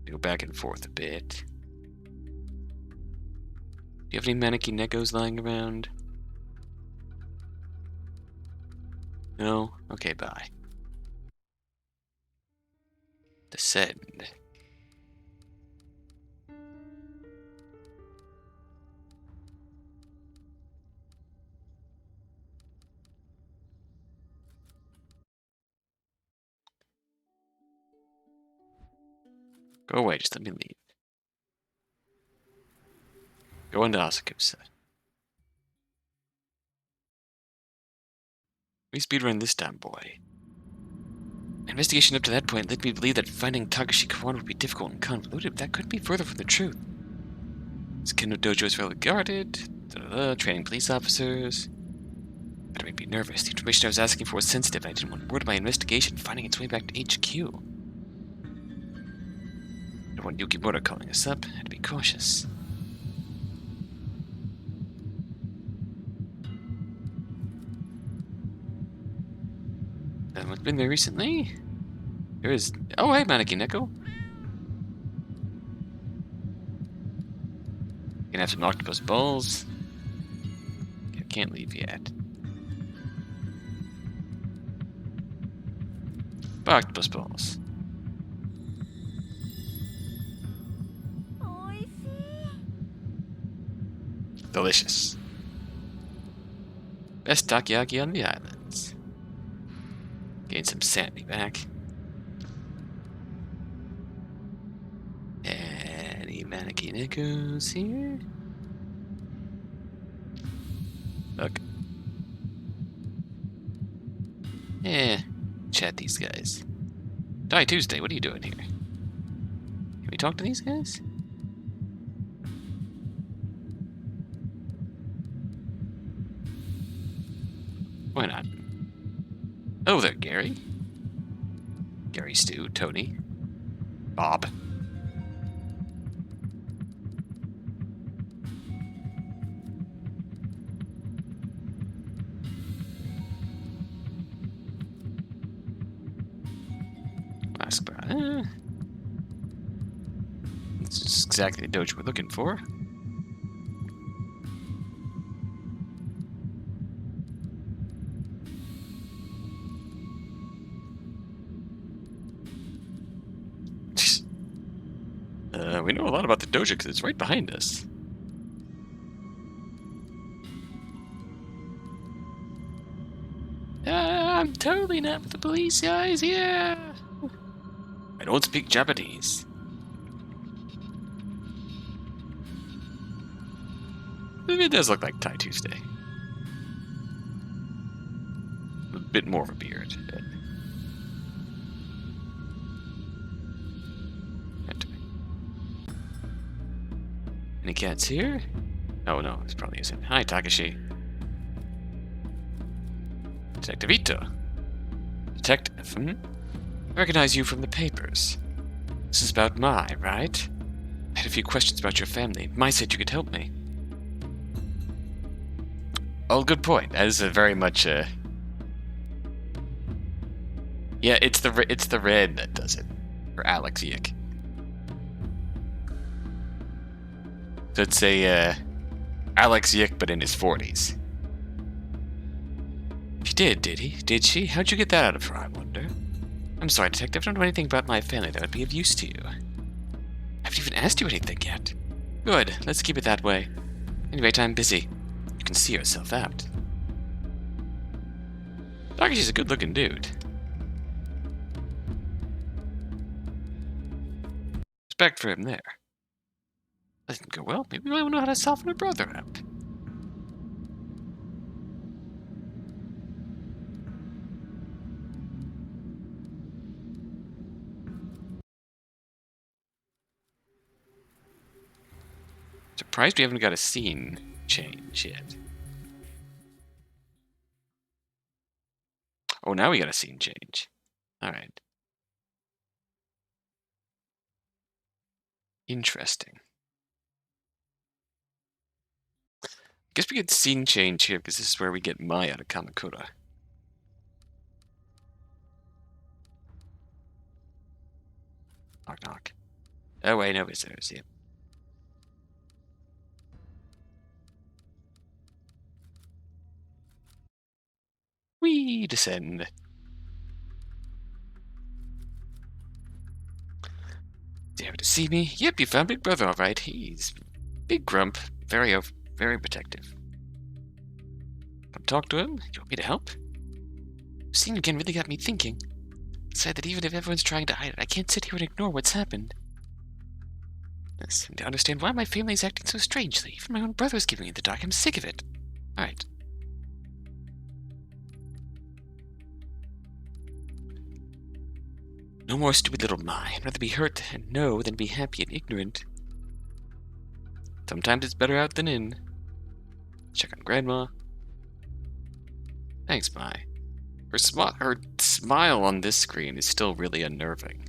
Go back and forth a bit. Do you have any Maneki Negos lying around? No? Okay, bye. Descend. Go away, just let me leave. Go into Asakusa. We speedrun this time, boy. My investigation up to that point led me to believe that finding Takashi Kawan would be difficult and convoluted, but that couldn't be further from the truth. His Kendo Dojo is well guarded, training police officers. That made me nervous. The information I was asking for was sensitive, and I didn't want word of my investigation finding its way back to HQ. I don't want Yukimura calling us up. I had to be cautious. been there recently? There is... Oh, hey, Mannequin Echo. Gonna have some octopus balls. Okay, can't leave yet. Octopus balls. Delicious. Best takoyaki on the islands. Gain some sanity back. Any mannequin echoes here? Look. Chat these guys. Die Tuesday, what are you doing here? Can we talk to these guys? Why not? Oh, there, Gary. Gary Stu, Tony. Bob. This is exactly the doge we're looking for. We know a lot about the dojo because it's right behind us. I'm totally not with the police guys, yeah! I don't speak Japanese. It does look like Thai Tuesday. A bit more of a beard. Any cats here? Oh no, this probably isn't. Hi, Takashi. Detective Ito. Detective, I recognize you from the papers. This is about Mai, right? I had a few questions about your family. Mai said you could help me. Oh, good point. That is a very much yeah, it's the red that does it. For Alex Yick. So it's a Alex Yick, but in his 40s. She did he? Did she? How'd you get that out of her, I wonder? I'm sorry, Detective. I don't know anything about my family that would be of use to you. I haven't even asked you anything yet. Good. Let's keep it that way. Anyway, I'm busy. You can see yourself out. Takashi's a good-looking dude. Respect for him there. That didn't go well. Maybe I know how to soften her brother out. Surprised we haven't got a scene change yet. Oh, now we got a scene change. Alright. Interesting. Guess we get scene change here because this is where we get Mai out of Kamakura. Knock knock. Oh wait, no visitors, yeah. We descend. Dare to see me? Yep, you found Big Brother all right. He's big grump, very protective. Come talk to him? You want me to help? Seeing you again really got me thinking. Said that even if everyone's trying to hide it, I can't sit here and ignore what's happened. Yes, and to understand why my family is acting so strangely. Even my own brother's giving me the dark. I'm sick of it. Alright. No more stupid little Mai. I'd rather be hurt and know than be happy and ignorant. Sometimes it's better out than in. Check on Grandma. Thanks, Mai. Her smile on this screen is still really unnerving.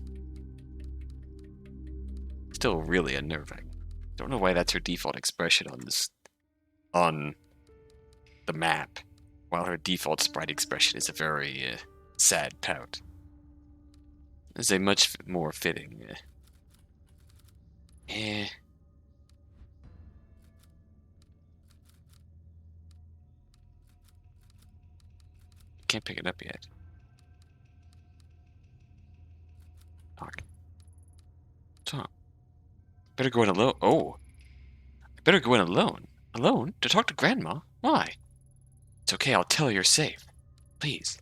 Still really unnerving. Don't know why that's her default expression on the map, while her default sprite expression is a very sad pout. This is a much more fitting. Can't pick it up yet. Talk. Talk. Better go in alone. Oh. I better go in alone. Alone? To talk to Grandma? Why? It's okay, I'll tell her you're safe. Please.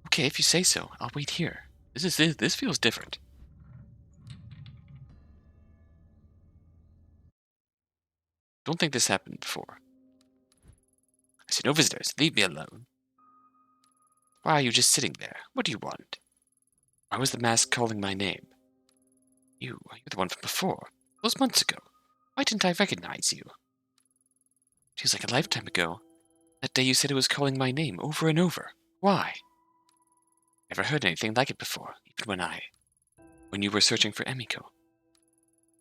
Okay, if you say so, I'll wait here. This feels different. Don't think this happened before. I see no visitors. Leave me alone. Why are you just sitting there? What do you want? Why was the mask calling my name? You're the one from before. Those months ago. Why didn't I recognize you? Feels like a lifetime ago. That day you said it was calling my name over and over. Why? Never heard anything like it before, even when you were searching for Emiko.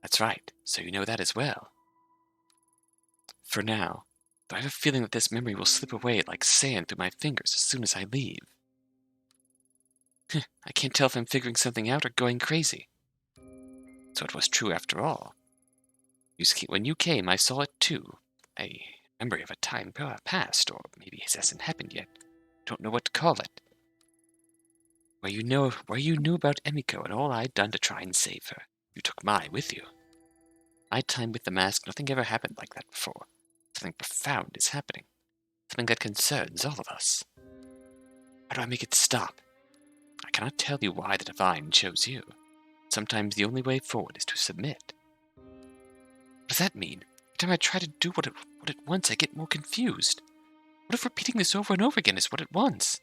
That's right, so you know that as well. For now, though I have a feeling that this memory will slip away like sand through my fingers as soon as I leave. I can't tell if I'm figuring something out or going crazy. So it was true after all. When you came, I saw it too. A memory of a time past, or maybe it hasn't happened yet. Don't know what to call it. Where you knew about Emiko and all I'd done to try and save her. You took Mai with you. My time with the mask, nothing ever happened like that before. Something profound is happening. Something that concerns all of us. How do I make it stop? I cannot tell you why the Divine chose you. Sometimes the only way forward is to submit. What does that mean? Every time I try to do what it wants, I get more confused. What if repeating this over and over again is what it wants?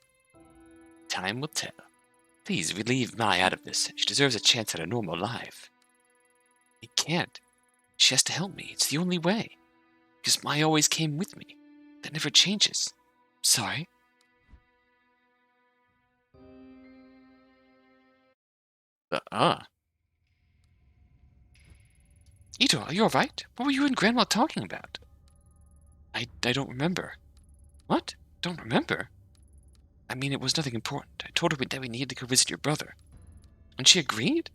Time will tell. Please leave Mai out of this. She deserves a chance at a normal life. I can't. She has to help me. It's the only way. Because Mai always came with me. That never changes. Sorry. Ito, are you alright? What were you and Grandma talking about? I don't remember. What? Don't remember? I mean, it was nothing important. I told her that we needed to go visit your brother. And she agreed?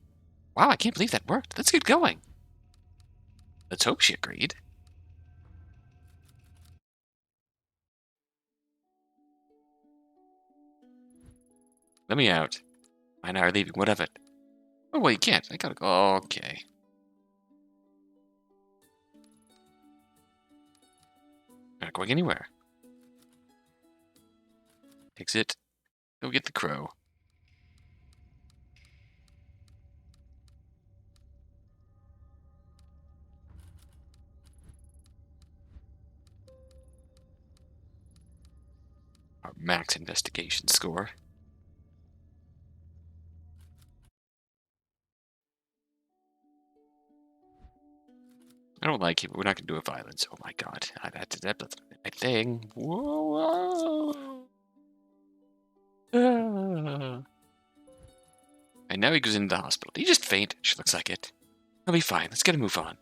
Wow, I can't believe that worked. Let's get going. Let's hope she agreed. Let me out. I and I are leaving. What of it? Oh, well, you can't. I gotta go. Okay. Not going anywhere. Exit. Go get the crow. Our max investigation score. I don't like it, but we're not going to do a violence. Oh my god. That's my thing. Whoa. And now he goes into the hospital. Did he just faint? She looks like it. He'll be fine. Let's get a move on.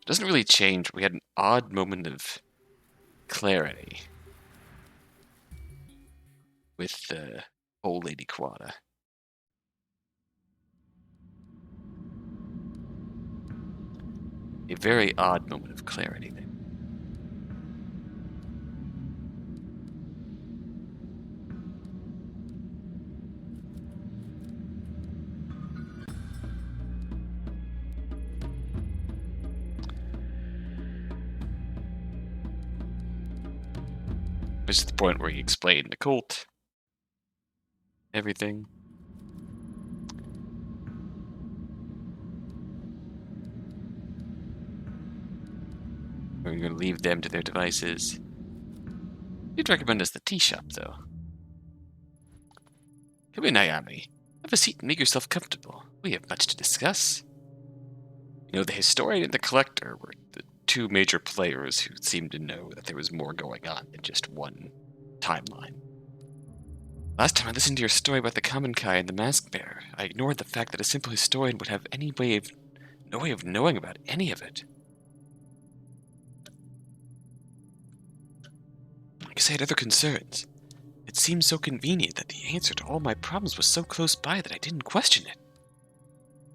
Doesn't really change. We had an odd moment of clarity with the old lady Quada. A very odd moment of clarity there. This is the point where he explained the cult. Everything. We're going to leave them to their devices. You'd recommend us the tea shop, though. Come in, Ayami. Have a seat and make yourself comfortable. We have much to discuss. You know, the historian and the collector were the two major players who seemed to know that there was more going on than just one timeline. Last time I listened to your story about the Common Kai and the Mask Bearer, I ignored the fact that a simple historian would have no way of knowing about any of it. Because I had other concerns. It seemed so convenient that the answer to all my problems was so close by that I didn't question it.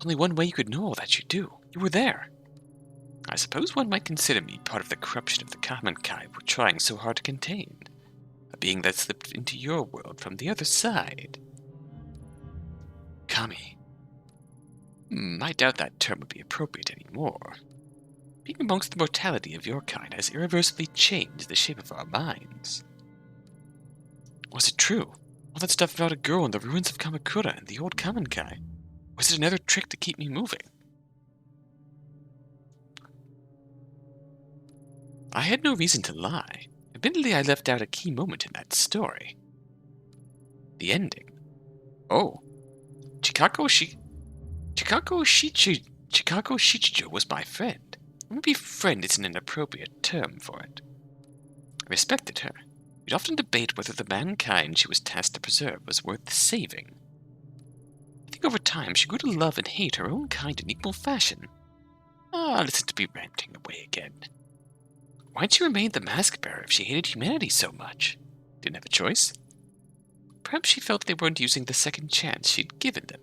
Only one way you could know all that you do. You were there. I suppose one might consider me part of the corruption of the common kind we're trying so hard to contain. A being that slipped into your world from the other side. Kami. I doubt that term would be appropriate anymore. Being amongst the mortality of your kind has irreversibly changed the shape of our minds. Was it true? All that stuff about a girl in the ruins of Kamakura and the old Kamankai? Was it another trick to keep me moving? I had no reason to lie. Admittedly, I left out a key moment in that story. The ending. Oh. Chikako Shichijo was my friend. Maybe friend isn't an appropriate term for it. I respected her. We'd often debate whether the mankind she was tasked to preserve was worth saving. I think over time she grew to love and hate her own kind in equal fashion. Listen to me ranting away again. Why'd she remain the mask bearer if she hated humanity so much? Didn't have a choice? Perhaps she felt they weren't using the second chance she'd given them.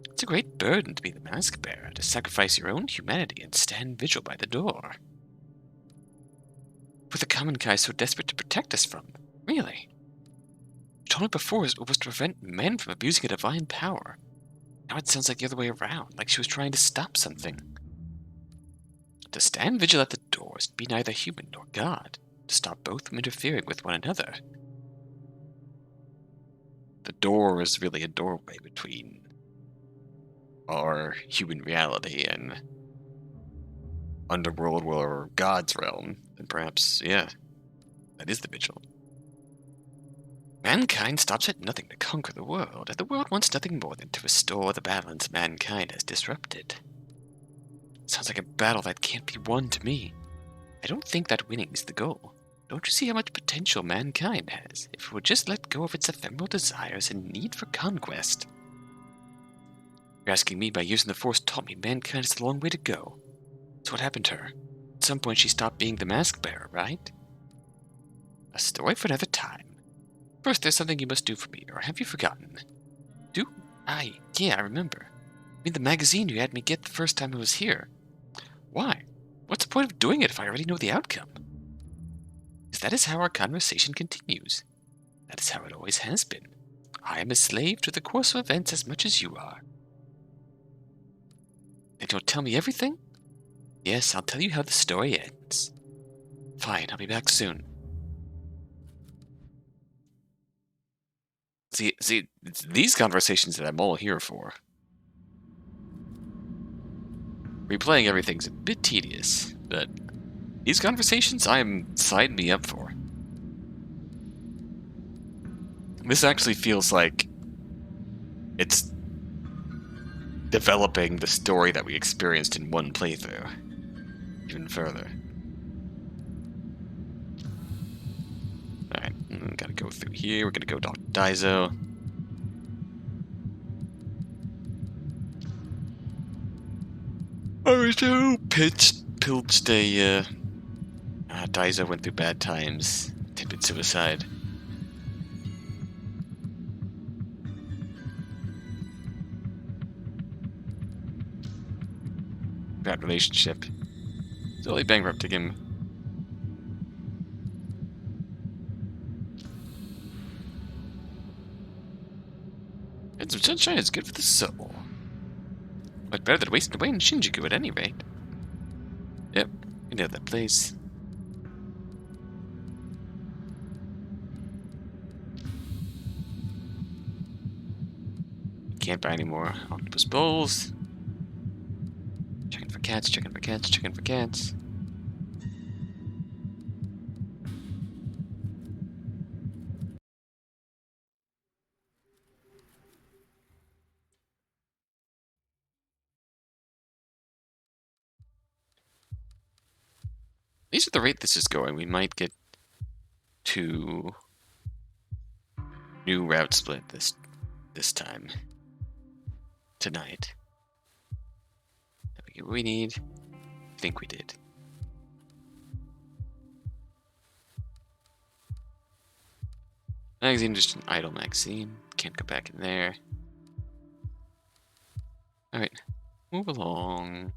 It's a great burden to be the mask bearer, to sacrifice your own humanity and stand vigil by the door. Were the common Kai so desperate to protect us from? Really? You told me before it was to prevent men from abusing a divine power. Now it sounds like the other way around, like she was trying to stop something. To stand vigil at the door is to be neither human nor God, to stop both from interfering with one another. The door is really a doorway between our human reality and underworld or God's realm. And perhaps, yeah, that is the vigil. Mankind stops at nothing to conquer the world, and the world wants nothing more than to restore the balance mankind has disrupted. Sounds like a battle that can't be won to me. I don't think that winning is the goal. Don't you see how much potential mankind has, if it would just let go of its ephemeral desires and need for conquest? You're asking me by using the Force taught me mankind has a long way to go. So what happened to her? At some point she stopped being the mask bearer, right? A story for another time. First, there's something you must do for me, or have you forgotten? Do? Yeah, I remember. I mean the magazine you had me get the first time I was here. Why? What's the point of doing it if I already know the outcome? Because that is how our conversation continues. That is how it always has been. I am a slave to the course of events as much as you are. Then you'll tell me everything? Yes, I'll tell you how the story ends. Fine, I'll be back soon. See, it's these conversations that I'm all here for. Replaying everything's a bit tedious, but these conversations I'm signing me up for. This actually feels like it's developing the story that we experienced in one playthrough even further. Alright, gotta go through here. We're gonna go talk to Daizo. Naruto pillaged a, Daizo went through bad times, attempted suicide. Bad relationship. Totally bankrupting him. And some sunshine is good for the soul. But better than wasting away in Shinjuku at any rate. Yep, we know that place. Can't buy any more octopus bowls. Checking for cats, checking for cats, checking for cats. At least at the rate this is going, we might get to new route split this time. Tonight. Did we get what we need? I think we did. Magazine, just an idle magazine. Can't go back in there. Alright, move along.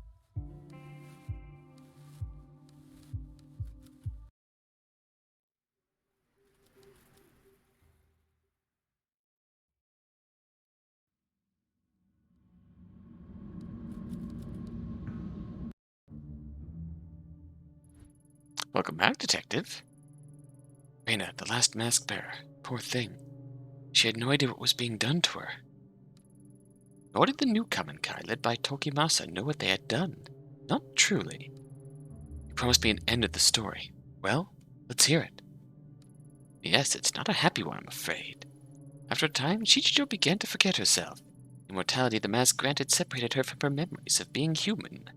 Welcome back, Detective. Reina, the last mask bearer. Poor thing. She had no idea what was being done to her. Nor did the new Kamenkai, led by Tokimasa, know what they had done. Not truly. You promised me an end of the story. Well, let's hear it. Yes, it's not a happy one, I'm afraid. After a time, Shichijo began to forget herself. Immortality the mask granted separated her from her memories of being human.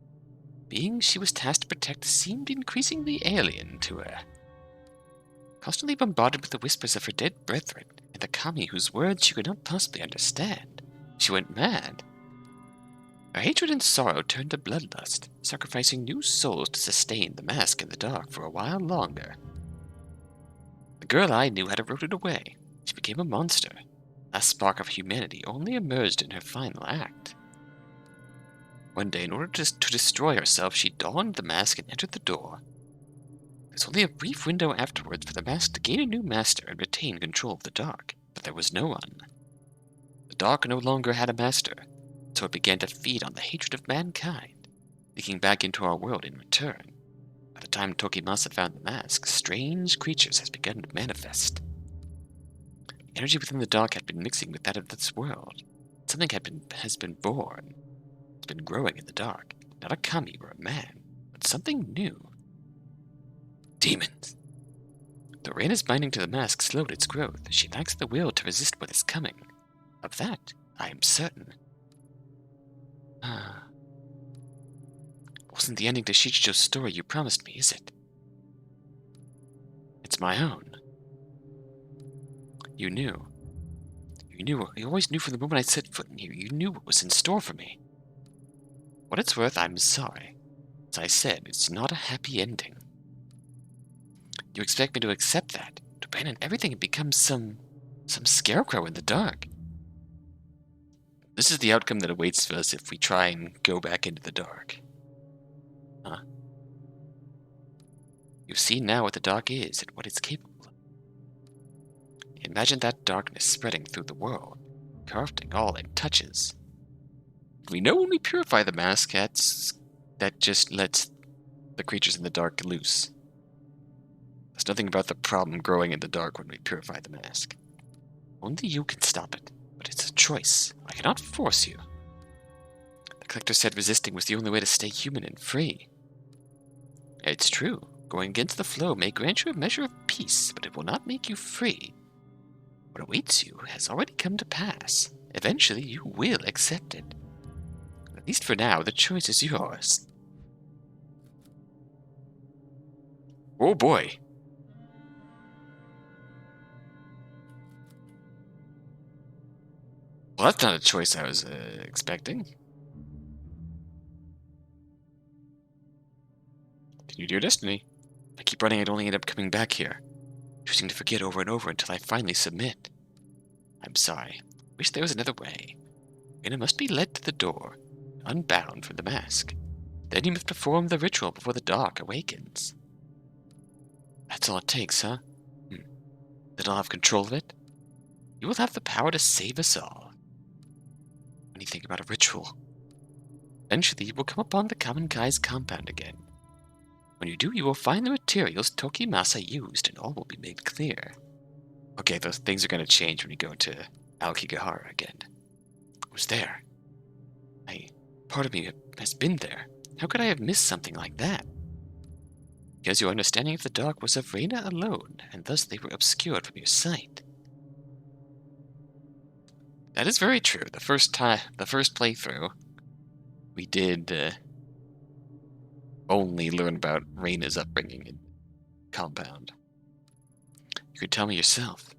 Being she was tasked to protect seemed increasingly alien to her. Constantly bombarded with the whispers of her dead brethren and the kami whose words she could not possibly understand, she went mad. Her hatred and sorrow turned to bloodlust, sacrificing new souls to sustain the mask in the dark for a while longer. The girl I knew had eroded away. She became a monster. Last spark of humanity only emerged in her final act. One day, in order to destroy herself, she donned the mask and entered the door. There's only a brief window afterwards for the mask to gain a new master and retain control of the dark, but there was no one. The dark no longer had a master, so it began to feed on the hatred of mankind, leaking back into our world in return. By the time Tokimasa found the mask, strange creatures had begun to manifest. The energy within the dark had been mixing with that of this world. Something has been born. It's been growing in the dark. Not a kami or a man, but something new. Demons! Though Reina's binding to the mask slowed its growth, she lacks the will to resist what is coming. Of that, I am certain. Wasn't the ending to Shichijo's story you promised me, is it? It's my own. You knew. You always knew from the moment I set foot in here. You knew what was in store for me. What it's worth, I'm sorry. As I said, it's not a happy ending. You expect me to accept that, to abandon everything and become some scarecrow in the dark. This is the outcome that awaits for us if we try and go back into the dark. Huh? You've seen now what the dark is and what it's capable of. Imagine that darkness spreading through the world, corrupting all it touches. We know when we purify the mask, that just lets the creatures in the dark loose. There's nothing about the problem growing in the dark when we purify the mask. Only you can stop it, but it's a choice. I cannot force you. The collector said resisting was the only way to stay human and free. It's true. Going against the flow may grant you a measure of peace, but it will not make you free. What awaits you has already come to pass. Eventually, you will accept it. At least for now, the choice is yours. Oh boy. Well, that's not a choice I was expecting. Continue to your destiny. If I keep running, I'd only end up coming back here, choosing to forget over and over until I finally submit. I'm sorry. Wish there was another way. Reina must be led to the door, unbound from the mask. Then you must perform the ritual before the dark awakens. That's all it takes, huh? Then I'll have control of it? You will have the power to save us all. When you think about a ritual, eventually you will come upon the Kamenkai's compound again. When you do, you will find the materials Tokimasa used, and all will be made clear. Okay, those things are going to change when you go to Aokigahara again. I was there. Part of me has been there. How could I have missed something like that? Because your understanding of the dark was of Reina alone, and thus they were obscured from your sight. That is very true. The first playthrough, we did only learn about Reina's upbringing and compound. You could tell me yourself.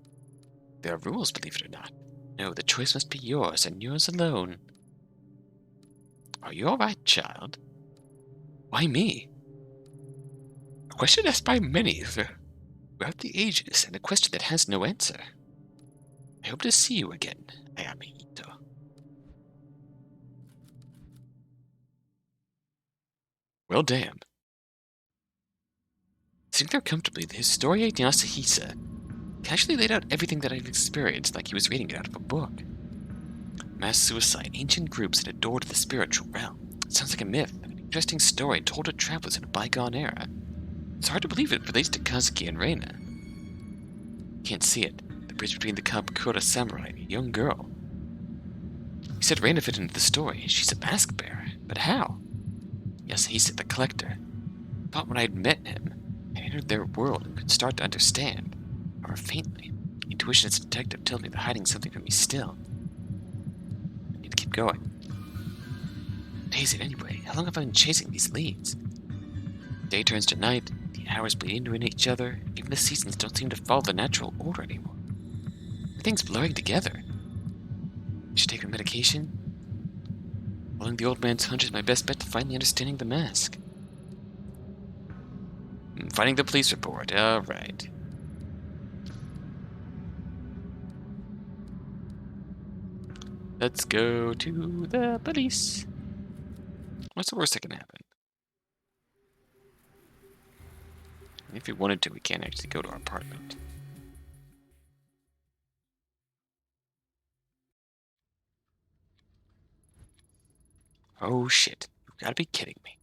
There are rules, believe it or not. No, the choice must be yours, and yours alone. Are you all right, child? Why me? A question asked by many throughout the ages, and a question that has no answer. I hope to see you again, Ayame Ito. Well, damn. Sitting there comfortably, the historian Yasuhisa casually laid out everything that I've experienced like he was reading it out of a book. Mass suicide, ancient groups, and a door to the spiritual realm. It sounds like a myth, an interesting story told to travelers in a bygone era. It's hard to believe it relates to Kazuki and Reina. Can't see it. The bridge between the Kamakura samurai and a young girl. He said Reina fit into the story. She's a mask bearer. But how? Yes, he said the collector. Thought when I'd met him, I entered their world and could start to understand. Or faintly. Intuition as a detective tells me they're hiding something from me still. I need to keep going. What is it anyway? How long have I been chasing these leads? Day turns to night, the hours bleed into each other, even the seasons don't seem to follow the natural order anymore. Everything's blurring together. I should take a medication? Following the old man's hunch is my best bet to finally understanding the mask. Finding the police report, alright. Let's go to the police. What's the worst that can happen? If we wanted to, we can't actually go to our apartment. Oh shit, you've gotta be kidding me.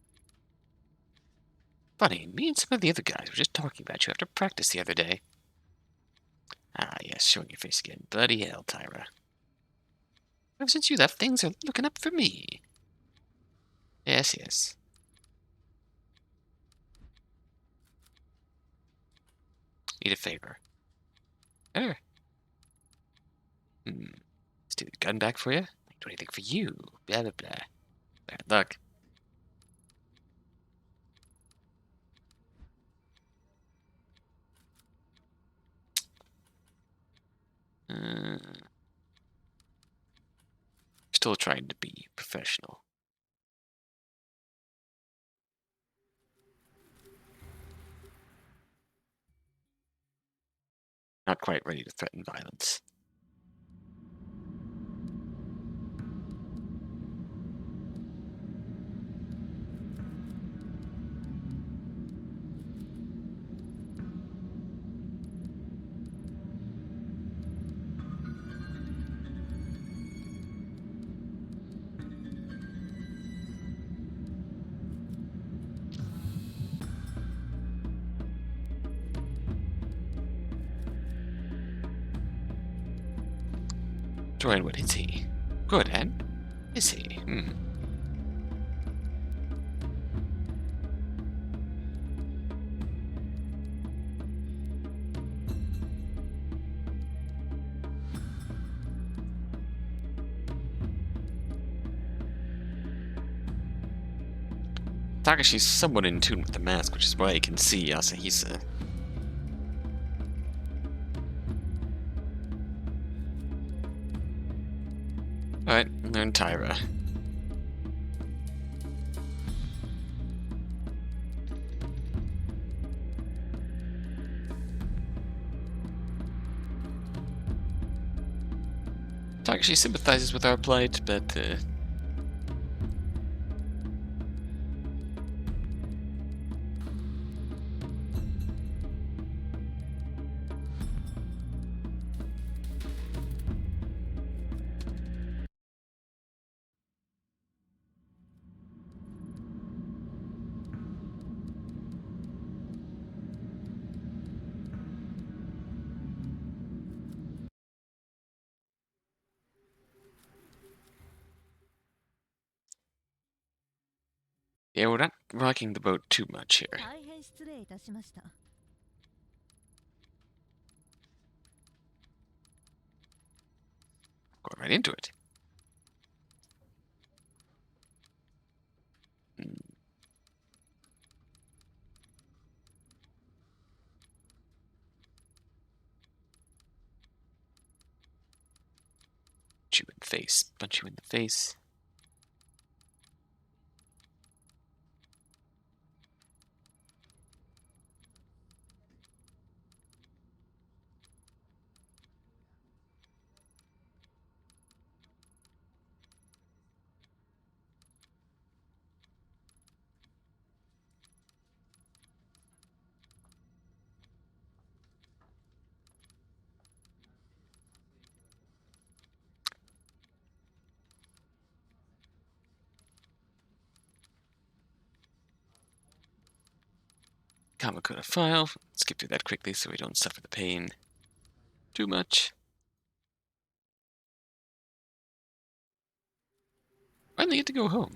Funny, me and some of the other guys were just talking about you after practice the other day. Ah, yes, showing your face again. Bloody hell, Tyra. Ever since you left, things are looking up for me. Yes, yes. Need a favor. Er. Let's do the gun back for you. I do anything for you. Blah, blah, blah. Bad luck. Still trying to be professional. Not quite ready to threaten violence. Join, what is he? Good, and is he? Takashi's somewhat in tune with the mask, which is why he can see Yasuhisa. Alright, learn Tyra. Takashi sympathizes with our plight, but yeah, we're not rocking the boat too much here. Going right into it. Punch you in the face. Punch you in the face. Kamakura file. Skip through that quickly so we don't suffer the pain too much. Finally get to go home.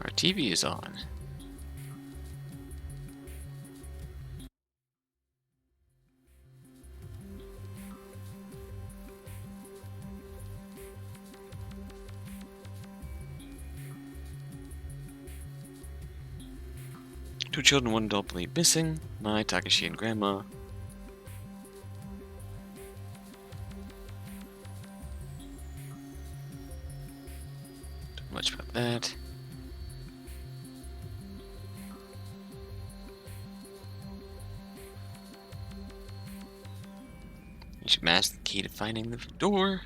Our TV is on. Two children, one adult believed missing. Mai, Takashi, and Grandma. Don't much about that. You should mask the key to finding the door.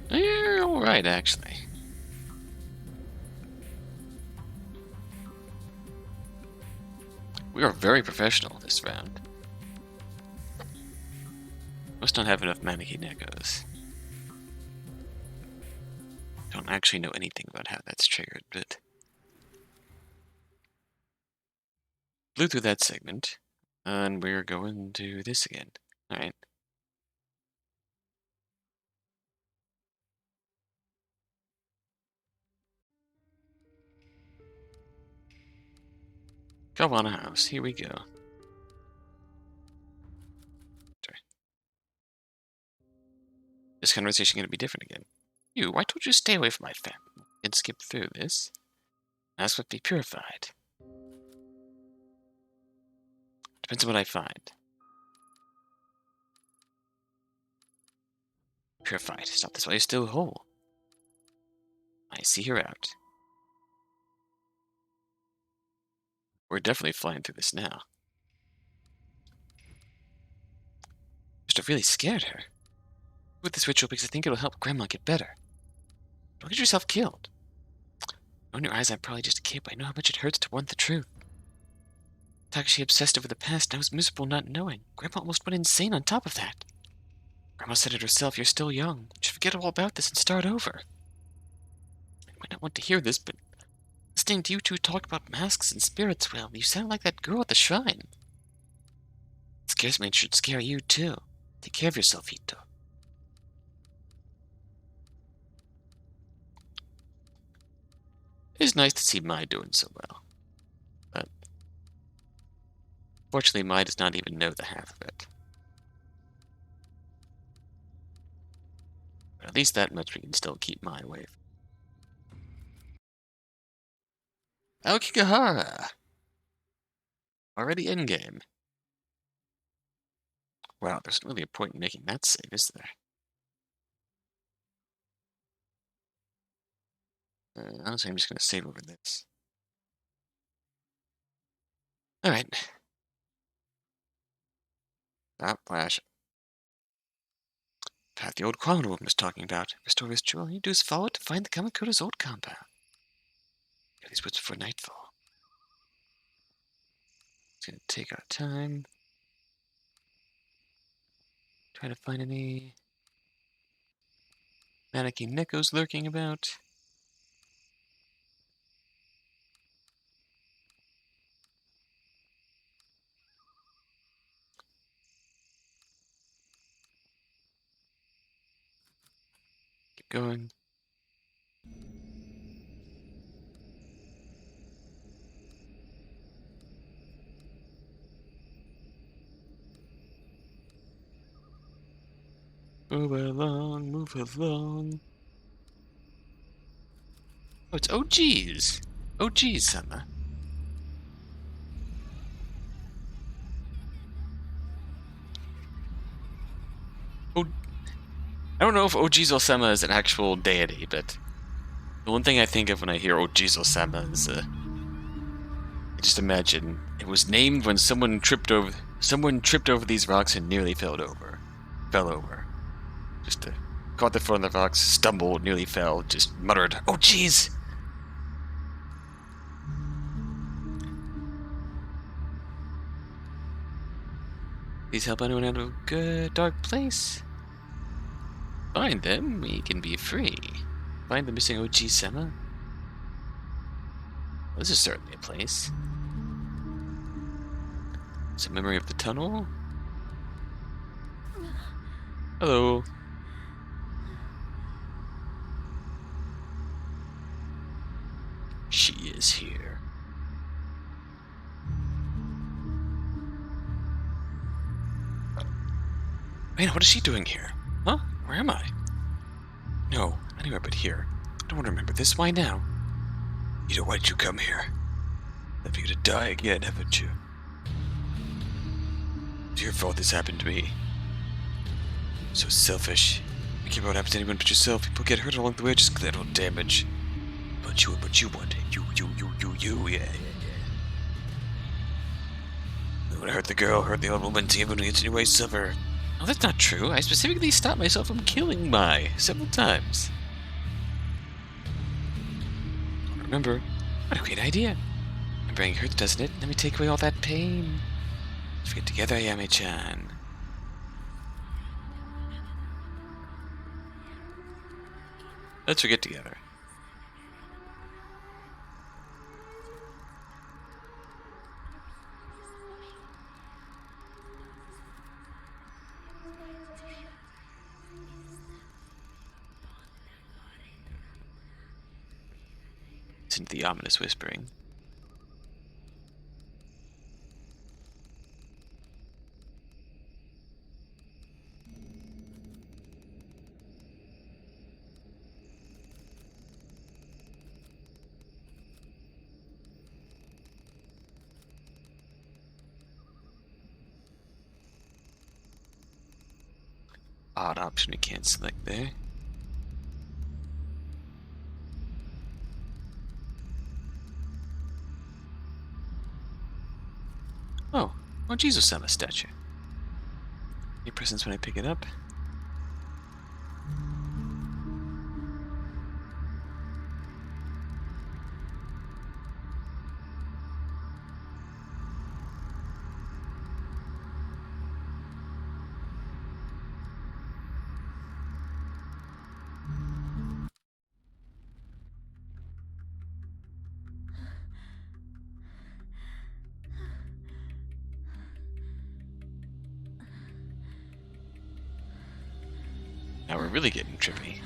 You're alright, actually. We are very professional this round. Most don't have enough Maneki Negos. Don't actually know anything about how that's triggered, but blew through that segment, and we're going to this again. Alright. Kawana House, here we go. Sorry. This conversation gonna be different again. You, why don't you stay away from my family and skip through this? Ask what be purified. Depends on what I find. Purified. Stop this while you're still whole. I see her out. We're definitely flying through this now. Must have really scared her. With this ritual because I think it'll help Grandma get better. Don't get yourself killed. In your eyes, I'm probably just a kid, but I know how much it hurts to want the truth. Takashi obsessed over the past, and I was miserable not knowing. Grandma almost went insane on top of that. Grandma said it herself, you're still young. You should forget all about this and start over. I might not want to hear this, but listening to you two talk about masks and spirits, well, you sound like that girl at the shrine. It scares me and should scare you too. Take care of yourself, Ito. It's nice to see Mai doing so well. But fortunately, Mai does not even know the half of it. But at least that much we can still keep Mai away from. Aokigahara! Already in-game. Wow, there's not really a point in making that save, is there? Honestly, I'm just going to save over this. Alright. Stop flashing. Path the old Quality woman was talking about. Restore his jewel. All you do is follow it to find the Kamakura's old compound. Get these woods before nightfall. It's going to take our time. Try to find any Maneki Nekos lurking about. Keep going. Move along, move along. Oh, it's OGs. OGs, Sama. Oh, I don't know if OGs Osama is an actual deity, but The one thing I think of when I hear Ojizo-sama is, I just imagine it was named when someone tripped over these rocks and nearly fell over. Just caught their foot on the rocks, stumbled, nearly fell, just muttered, "Oh, jeez!" Please help anyone out of a good dark place. Find them, we can be free. Find the missing Oji-sama. Well, this is certainly a place. Some memory of the tunnel. Hello. She is here. Man, what is she doing here? Huh? Where am I? No, anywhere but here. I don't remember this. Why now? You know why'd you come here? That you're gonna die again, haven't you? It's your fault this happened to me. So selfish. You care about what happens to anyone but yourself. People get hurt along the way, just collateral damage. But you want it. You, yeah. I would hurt the girl, hurt the old woman, see everyone gets anyway suffer. Oh, that's not true. I specifically stopped myself from killing Mai several times. Remember, what a great idea. Remembering hurts, doesn't it? Let me take away all that pain. Let's get together, Yami-chan. Let's get together. Listen to the ominous whispering. Odd option we can't select there. Oh, Ojizo-sama statue. Any presents when I pick it up? Now we're really getting trippy.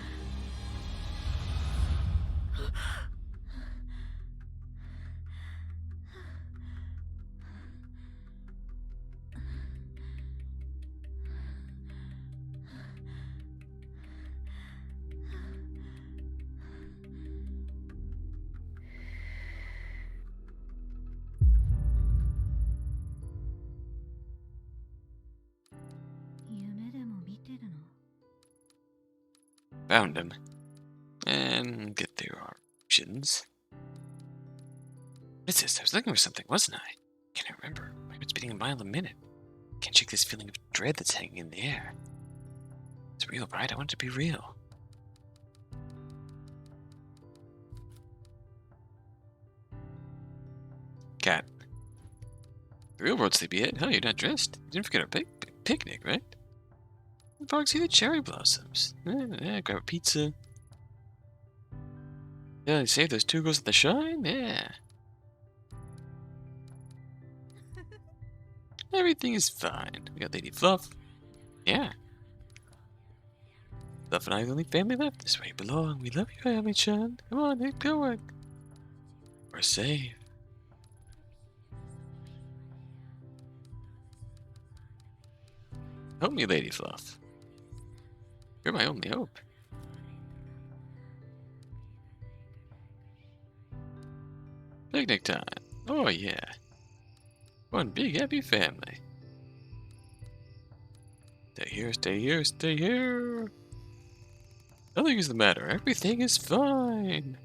Found him. And get through our options. What is this? I was looking for something, wasn't I? Can't remember. My heart's beating a mile a minute. Can't shake this feeling of dread that's hanging in the air. It's real, right? I want it to be real. Cat. The real world, sleepyhead. Hell, you're not dressed. You didn't forget our picnic, right? The park, see the cherry blossoms. Yeah, grab a pizza. Yeah, you save those 2 girls at the shrine? Yeah. Everything is fine. We got Lady Fluff. Yeah. Fluff and I are the only family left. This is where you belong. We love you, Yami-chan. Come on, get going. We're safe. Help me, Lady Fluff. You're my only hope. Picnic time. Oh, yeah. One big happy family. Stay here, stay here, stay here. Nothing is the matter. Everything is fine.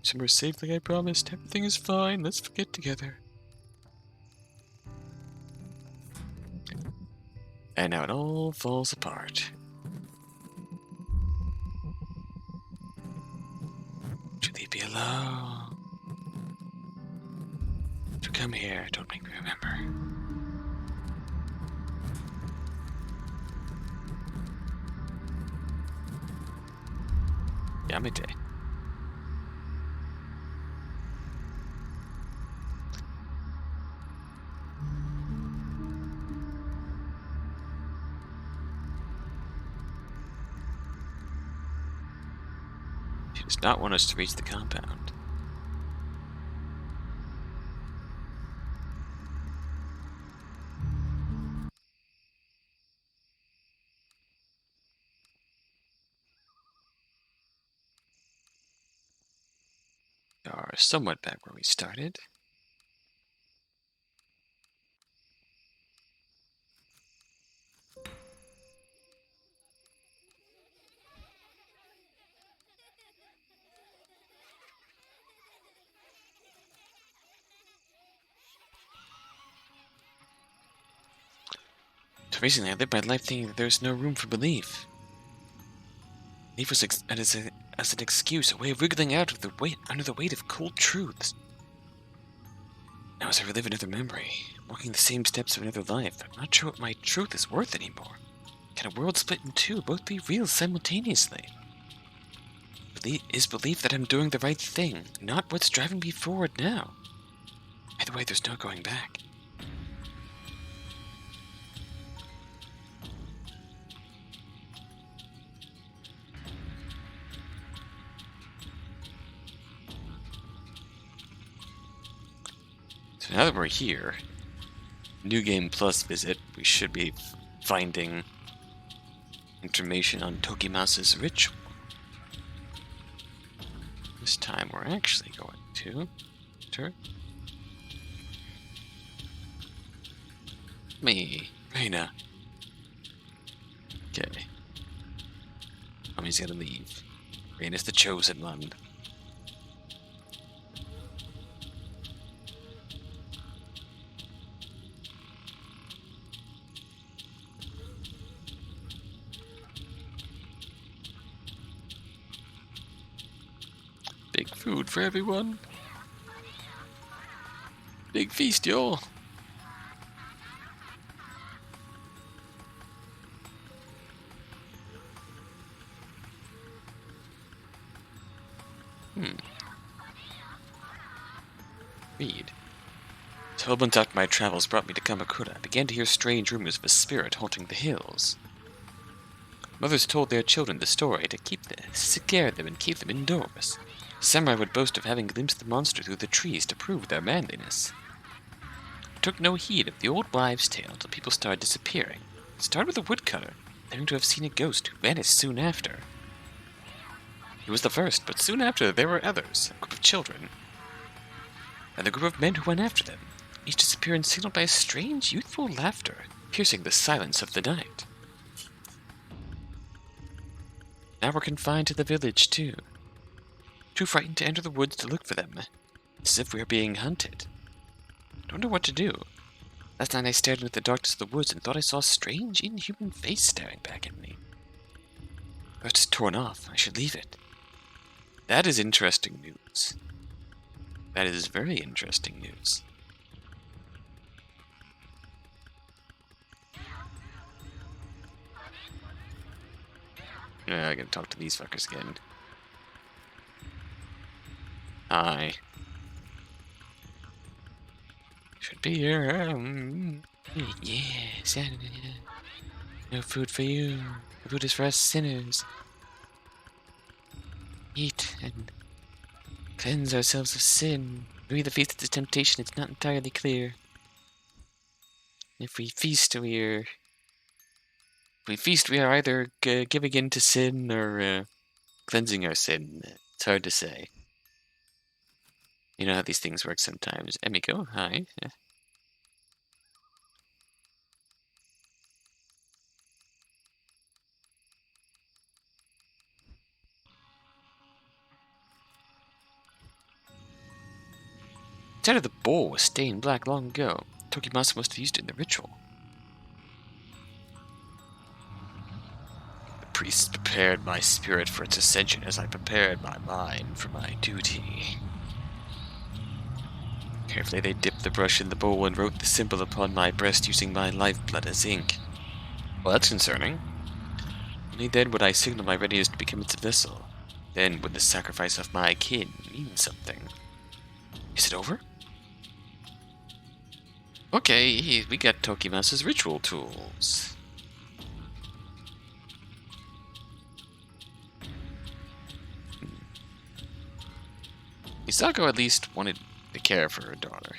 Somewhere safe like I promised. Everything is fine. Let's forget together. And now it all falls apart. Would you leave me alone? So come here. Don't make me remember. Yamete. She does not want us to reach the compound. We are somewhat back where we started. So recently, I lived my life thinking that there is no room for belief. Belief was as an excuse, a way of wriggling out of the weight under the weight of cold truths. Now, as I relive another memory, walking the same steps of another life, I'm not sure what my truth is worth anymore. Can a world split in two both be real simultaneously? Is belief that I'm doing the right thing, not what's driving me forward now. Either way, there's no going back. So now that we're here, New Game Plus visit, we should be finding information on Tokimasa's ritual. This time we're actually going to me, Reina. Okay. Mommy's gonna leave. Reina's the chosen one. Big food for everyone. Big feast, y'all. Read. As Hellbent after my travels brought me to Kamakura, I began to hear strange rumors of a spirit haunting the hills. Mothers told their children the story to scare them and keep them indoors. Samurai would boast of having glimpsed the monster through the trees to prove their manliness. I took no heed of the old wives' tale until people started disappearing. It started with a woodcutter, claiming to have seen a ghost who vanished soon after. He was the first, but soon after there were others, a group of children, and the group of men who went after them, each disappearing signaled by a strange, youthful laughter, piercing the silence of the night. Now we're confined to the village, too. Too frightened to enter the woods to look for them. It's as if we are being hunted. I don't know what to do. Last night I stared into the darkness of the woods and thought I saw a strange, inhuman face staring back at me. The rest is torn off. I should leave it. That is interesting news. That is very interesting news. I gotta talk to these fuckers again. Hi. Should be here. Yes. No food for you. The food is for us sinners. Eat and cleanse ourselves of sin. We the feast of temptation, it's not entirely clear. If we feast, we are either giving in to sin or cleansing our sin. It's hard to say. You know how these things work sometimes. Emiko, hi. Inside of the bowl was stained black long ago. Tokimasa must have used it in the ritual. The priests prepared my spirit for its ascension as I prepared my mind for my duty. Carefully they dipped the brush in the bowl and wrote the symbol upon my breast using my lifeblood as ink. Well, that's concerning. Only then would I signal my readiness to become its vessel. Then would the sacrifice of my kin mean something. Is it over? Okay, we got Tokimasa's ritual tools. Misako at least wanted to care for her daughter.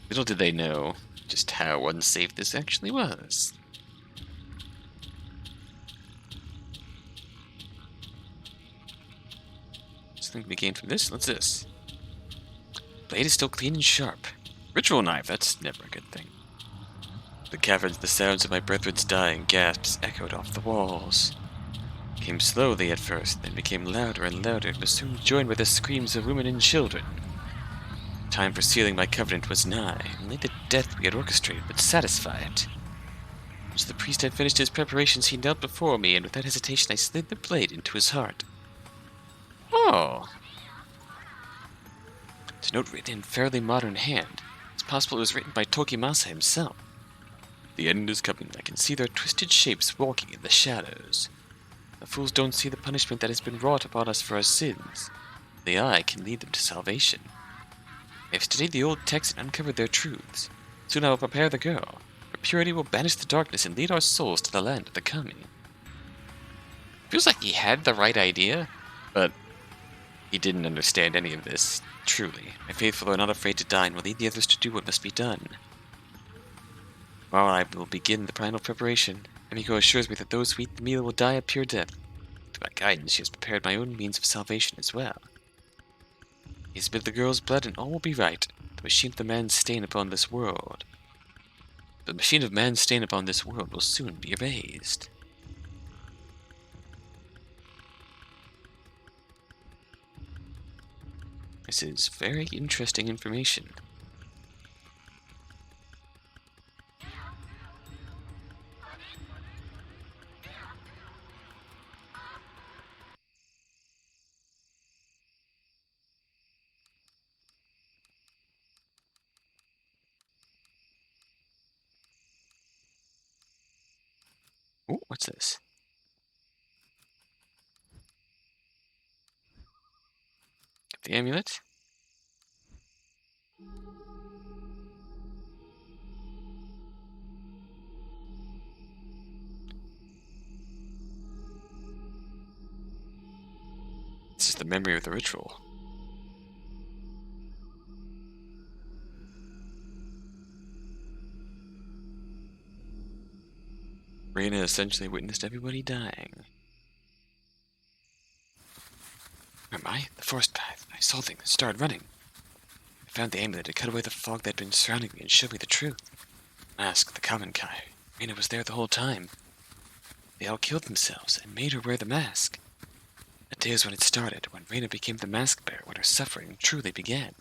Little did they know just how unsafe this actually was. Something to be gained from this? What's this? Blade is still clean and sharp. Ritual knife, that's never a good thing. The caverns, the sounds of my brethren's dying gasps echoed off the walls. Came slowly at first, then became louder and louder, but soon joined with the screams of women and children. Time for sealing my covenant was nigh. Only the death we had orchestrated would satisfy it. Once the priest had finished his preparations, he knelt before me, and without hesitation I slid the blade into his heart. Oh! It's a note written in fairly modern hand. It's possible it was written by Tokimasa himself. The end is coming. I can see their twisted shapes walking in the shadows. The fools don't see the punishment that has been wrought upon us for our sins. The eye can lead them to salvation. I have studied the old texts and uncovered their truths. Soon I will prepare the girl. Her purity will banish the darkness and lead our souls to the land of the coming. Feels like he had the right idea, but he didn't understand any of this, truly. My faithful are not afraid to die and will lead the others to do what must be done. Tomorrow I will begin the final preparation. Emiko assures me that those who eat the meal will die a pure death. Through my guidance, she has prepared my own means of salvation as well. He has spilled the girl's blood and all will be right. The machine of the man's stain upon this world. The machine of man's stain upon this world will soon be erased. This is very interesting information. Oh, what's this? The amulet? This is the memory of the ritual. Reina essentially witnessed everybody dying. Where am I? The forest path. I saw things and started running. I found the amulet to cut away the fog that had been surrounding me and showed me the truth. Ask the common Kai. Reina was there the whole time. They all killed themselves and made her wear the mask. That day is when it started, when Reina became the mask bearer, when her suffering truly began.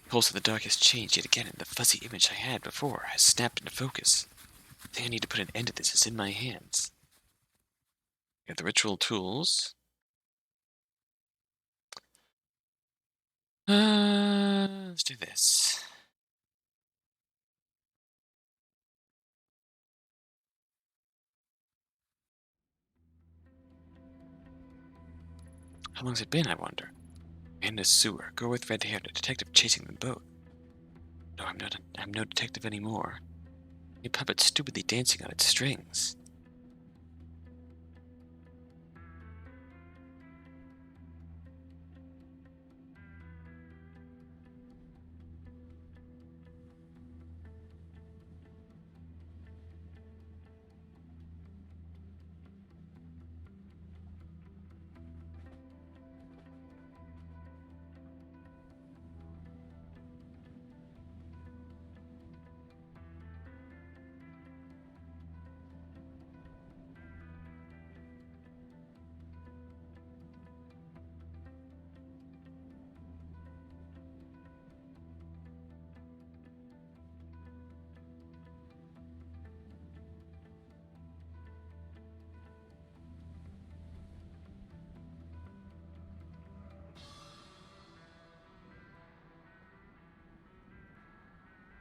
The pulse of the dark has changed yet again, and the fuzzy image I had before has snapped into focus. The thing I need to put an end to this is in my hands. I got the ritual tools. Let's do this. How long's it been, I wonder? And a sewer, girl with red hair, and a detective chasing them both. No, I'm no detective anymore. A puppet stupidly dancing on its strings.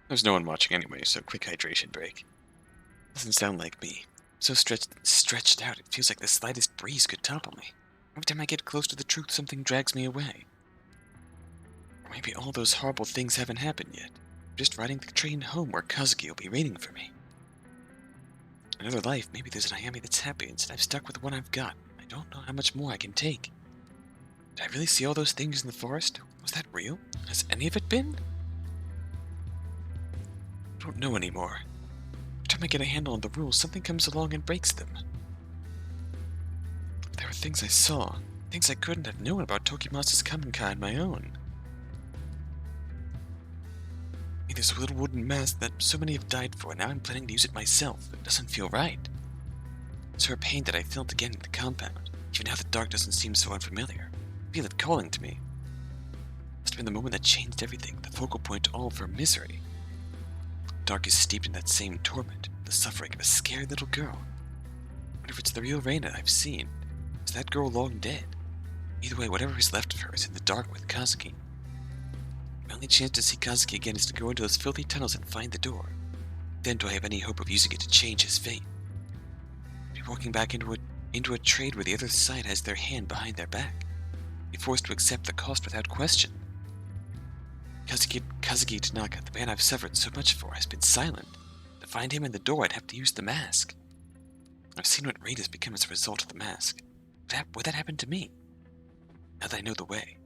There's no one watching anyway, so quick hydration break. Doesn't sound like me. So stretched out, it feels like the slightest breeze could topple me. Every time I get close to the truth, something drags me away. Or maybe all those horrible things haven't happened yet. I'm just riding the train home where Kazuki will be waiting for me. Another life, maybe there's an Ayami that's happy, instead I've stuck with the one I've got. I don't know how much more I can take. Did I really see all those things in the forest? Was that real? Has any of it been? I don't know anymore. Every time I get a handle on the rules, something comes along and breaks them. There were things I saw, things I couldn't have known about Tokimasa's Kamenkai on my own. There's a little wooden mask that so many have died for, and now I'm planning to use it myself. It doesn't feel right. It's her pain that I felt again in the compound. Even now the dark doesn't seem so unfamiliar. I feel it calling to me. It must have been the moment that changed everything, the focal point to all of her misery. The dark is steeped in that same torment, the suffering of a scared little girl. I wonder if it's the real Reina I've seen. Is that girl long dead? Either way, whatever is left of her is in the dark with Kazuki. My only chance to see Kazuki again is to go into those filthy tunnels and find the door. Then do I have any hope of using it to change his fate? Be walking back into a trade where the other side has their hand behind their back. Be forced to accept the cost without question. Kazuki Tanaka, the man I've suffered so much for, has been silent. To find him in the door, I'd have to use the mask. I've seen what Raid has become as a result of the mask. Would that happen to me? Now that I know the way,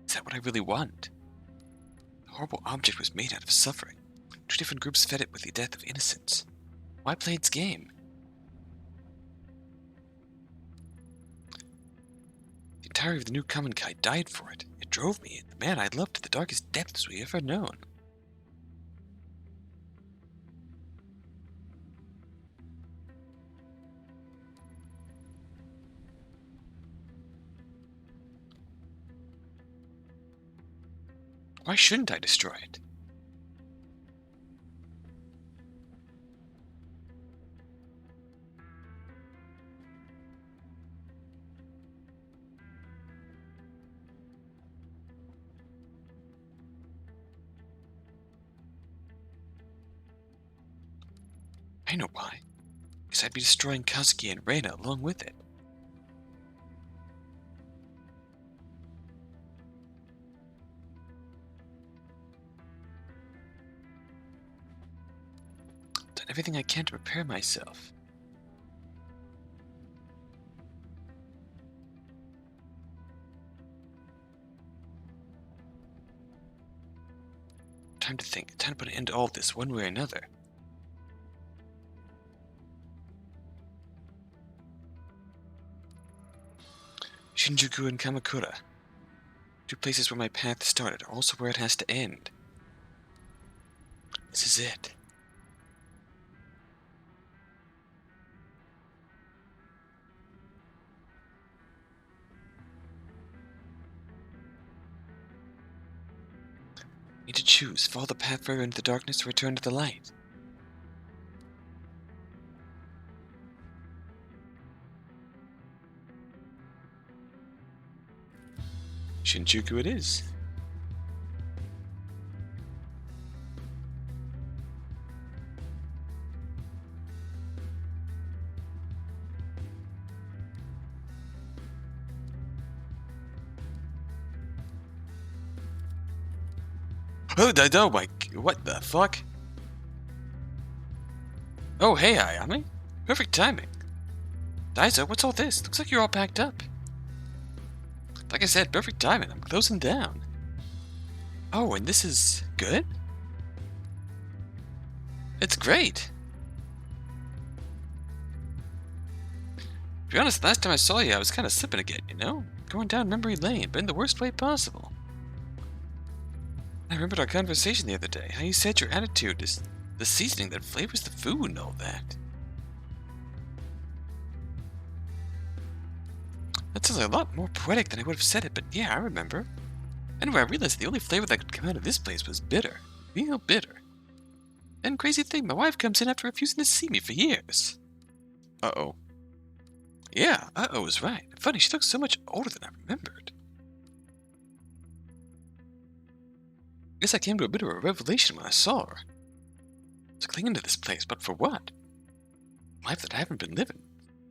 is that what I really want? The horrible object was made out of suffering. Two different groups fed it with the death of innocence. Why play its game? The entirety of the new Kamenkai died for it. It drove me, the man I loved, to the darkest depths we ever known. Why shouldn't I destroy it? I know why. Because I'd be destroying Kazuki and Reina along with it. Done everything I can to prepare myself. Time to think. Time to put an end to all this one way or another. Shinjuku and Kamakura. Two places where my path started, also where it has to end. This is it. I need to choose. Follow the path further into the darkness or return to the light. Shinjuku it is. Oh my, what the fuck? Oh hey Ayami, perfect timing. Daiso, what's all this? Looks like you're all packed up. Like I said, perfect timing, I'm closing down. Oh, and this is good? It's great. To be honest, last time I saw you, I was kind of slipping again, you know? Going down memory lane, but in the worst way possible. I remembered our conversation the other day, how you said your attitude is the seasoning that flavors the food and all that. That sounds a lot more poetic than I would have said it, but yeah, I remember. Anyway, I realized the only flavor that could come out of this place was bitter. Real bitter. And crazy thing, my wife comes in after refusing to see me for years. Uh-oh. Yeah, uh-oh is right. Funny, she looks so much older than I remembered. Guess I came to a bit of a revelation when I saw her. was clinging to this place, but for what? Life that I haven't been living.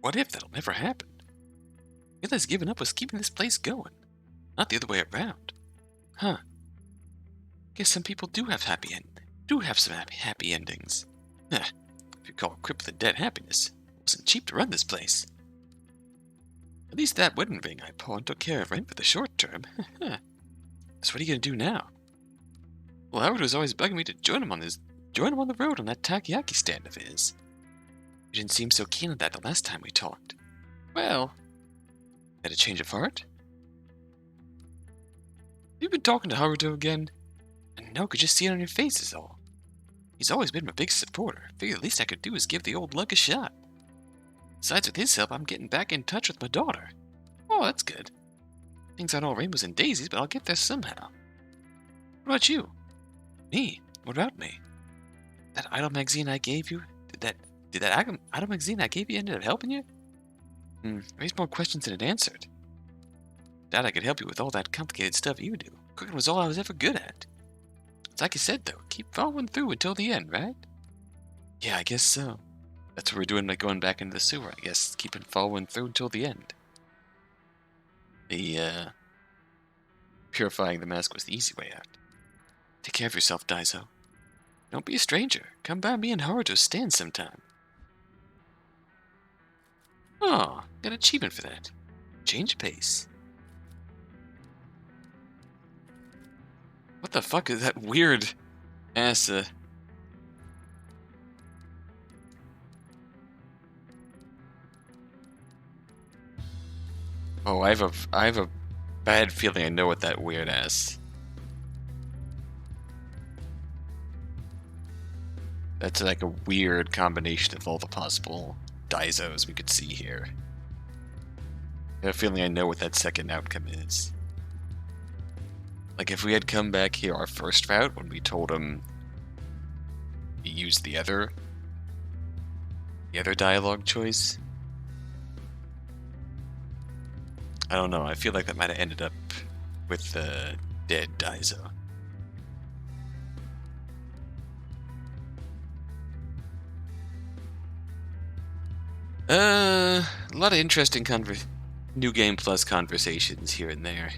What if that'll never happen? Realized giving up was keeping this place going, not the other way around. Huh. Guess some people do have some happy endings. Huh. If you call crippled and dead happiness, it wasn't cheap to run this place. At least that wedding ring I pawned took care of rent for the short term. So what are you gonna do now? Well, Howard was always bugging me to join him on the road on that takoyaki stand of his. You didn't seem so keen on that the last time we talked. Well, had a change of heart? You've been talking to Haruto again? And no, could just see it on your face is all. He's always been my big supporter. Figured the least I could do is give the old luck a shot. Besides, with his help, I'm getting back in touch with my daughter. Oh, that's good. Things aren't all rainbows and daisies, but I'll get there somehow. What about you? Me? What about me? That idol magazine I gave you? Did that idol magazine I gave you ended up helping you? Raised more questions than it answered. Doubt I could help you with all that complicated stuff you do. Cooking was all I was ever good at. It's like you said, though, keep following through until the end, right? Yeah, I guess so. That's what we're doing, like going back into the sewer, I guess. Keeping following through until the end. Purifying the mask was the easy way out. Take care of yourself, Daiso. Don't be a stranger. Come by me and Haruto's stand sometime. Oh, got an achievement for that. Change pace. What the fuck is that weird ass, Oh, I have a bad feeling I know what that weird ass. That's like a weird combination of all the possible Daizos we could see here. I have a feeling I know what that second outcome is. Like if we had come back here our first route when we told him he used the other dialogue choice. I don't know, I feel like that might have ended up with the dead Daiso. A lot of interesting New Game Plus conversations here and there.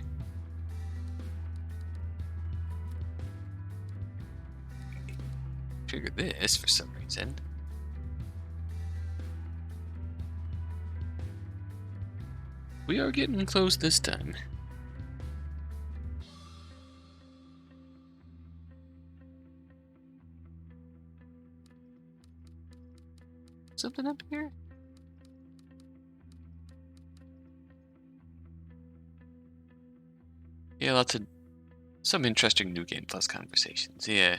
Trigger this for some reason. We are getting close this time. Something up here? Yeah, lots of some interesting New Game Plus conversations. Yeah.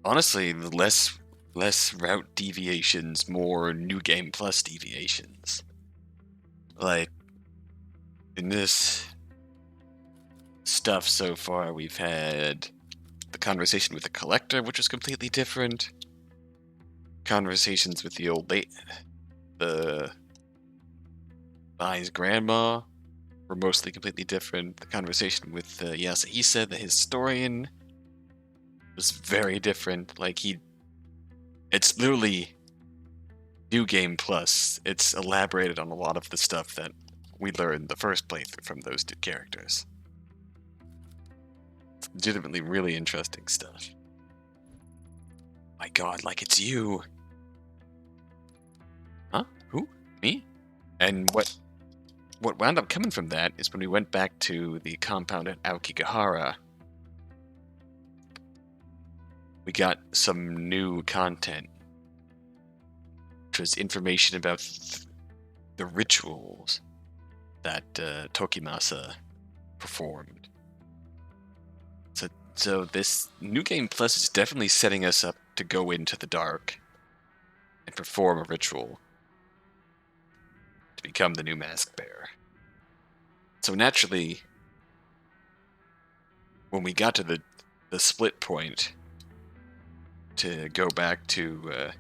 Honestly, less route deviations, more New Game Plus deviations. Like in this stuff so far, we've had the conversation with the collector, which was completely different. Conversations with the old lady, the Ai's grandma, were mostly completely different. The conversation with Yasuhisa, the historian, was very different. Like it's literally New Game Plus. It's elaborated on a lot of the stuff that we learned the first playthrough from those two characters. It's legitimately really interesting stuff. My god, like it's you. Huh? Who? Me? And what wound up coming from that is when we went back to the compound at Aokigahara, we got some new content, which was information about the rituals that Tokimasa performed. So this New Game Plus is definitely setting us up to go into the dark and perform a ritual to become the new mask bearer. So naturally, when we got to the split point to go back to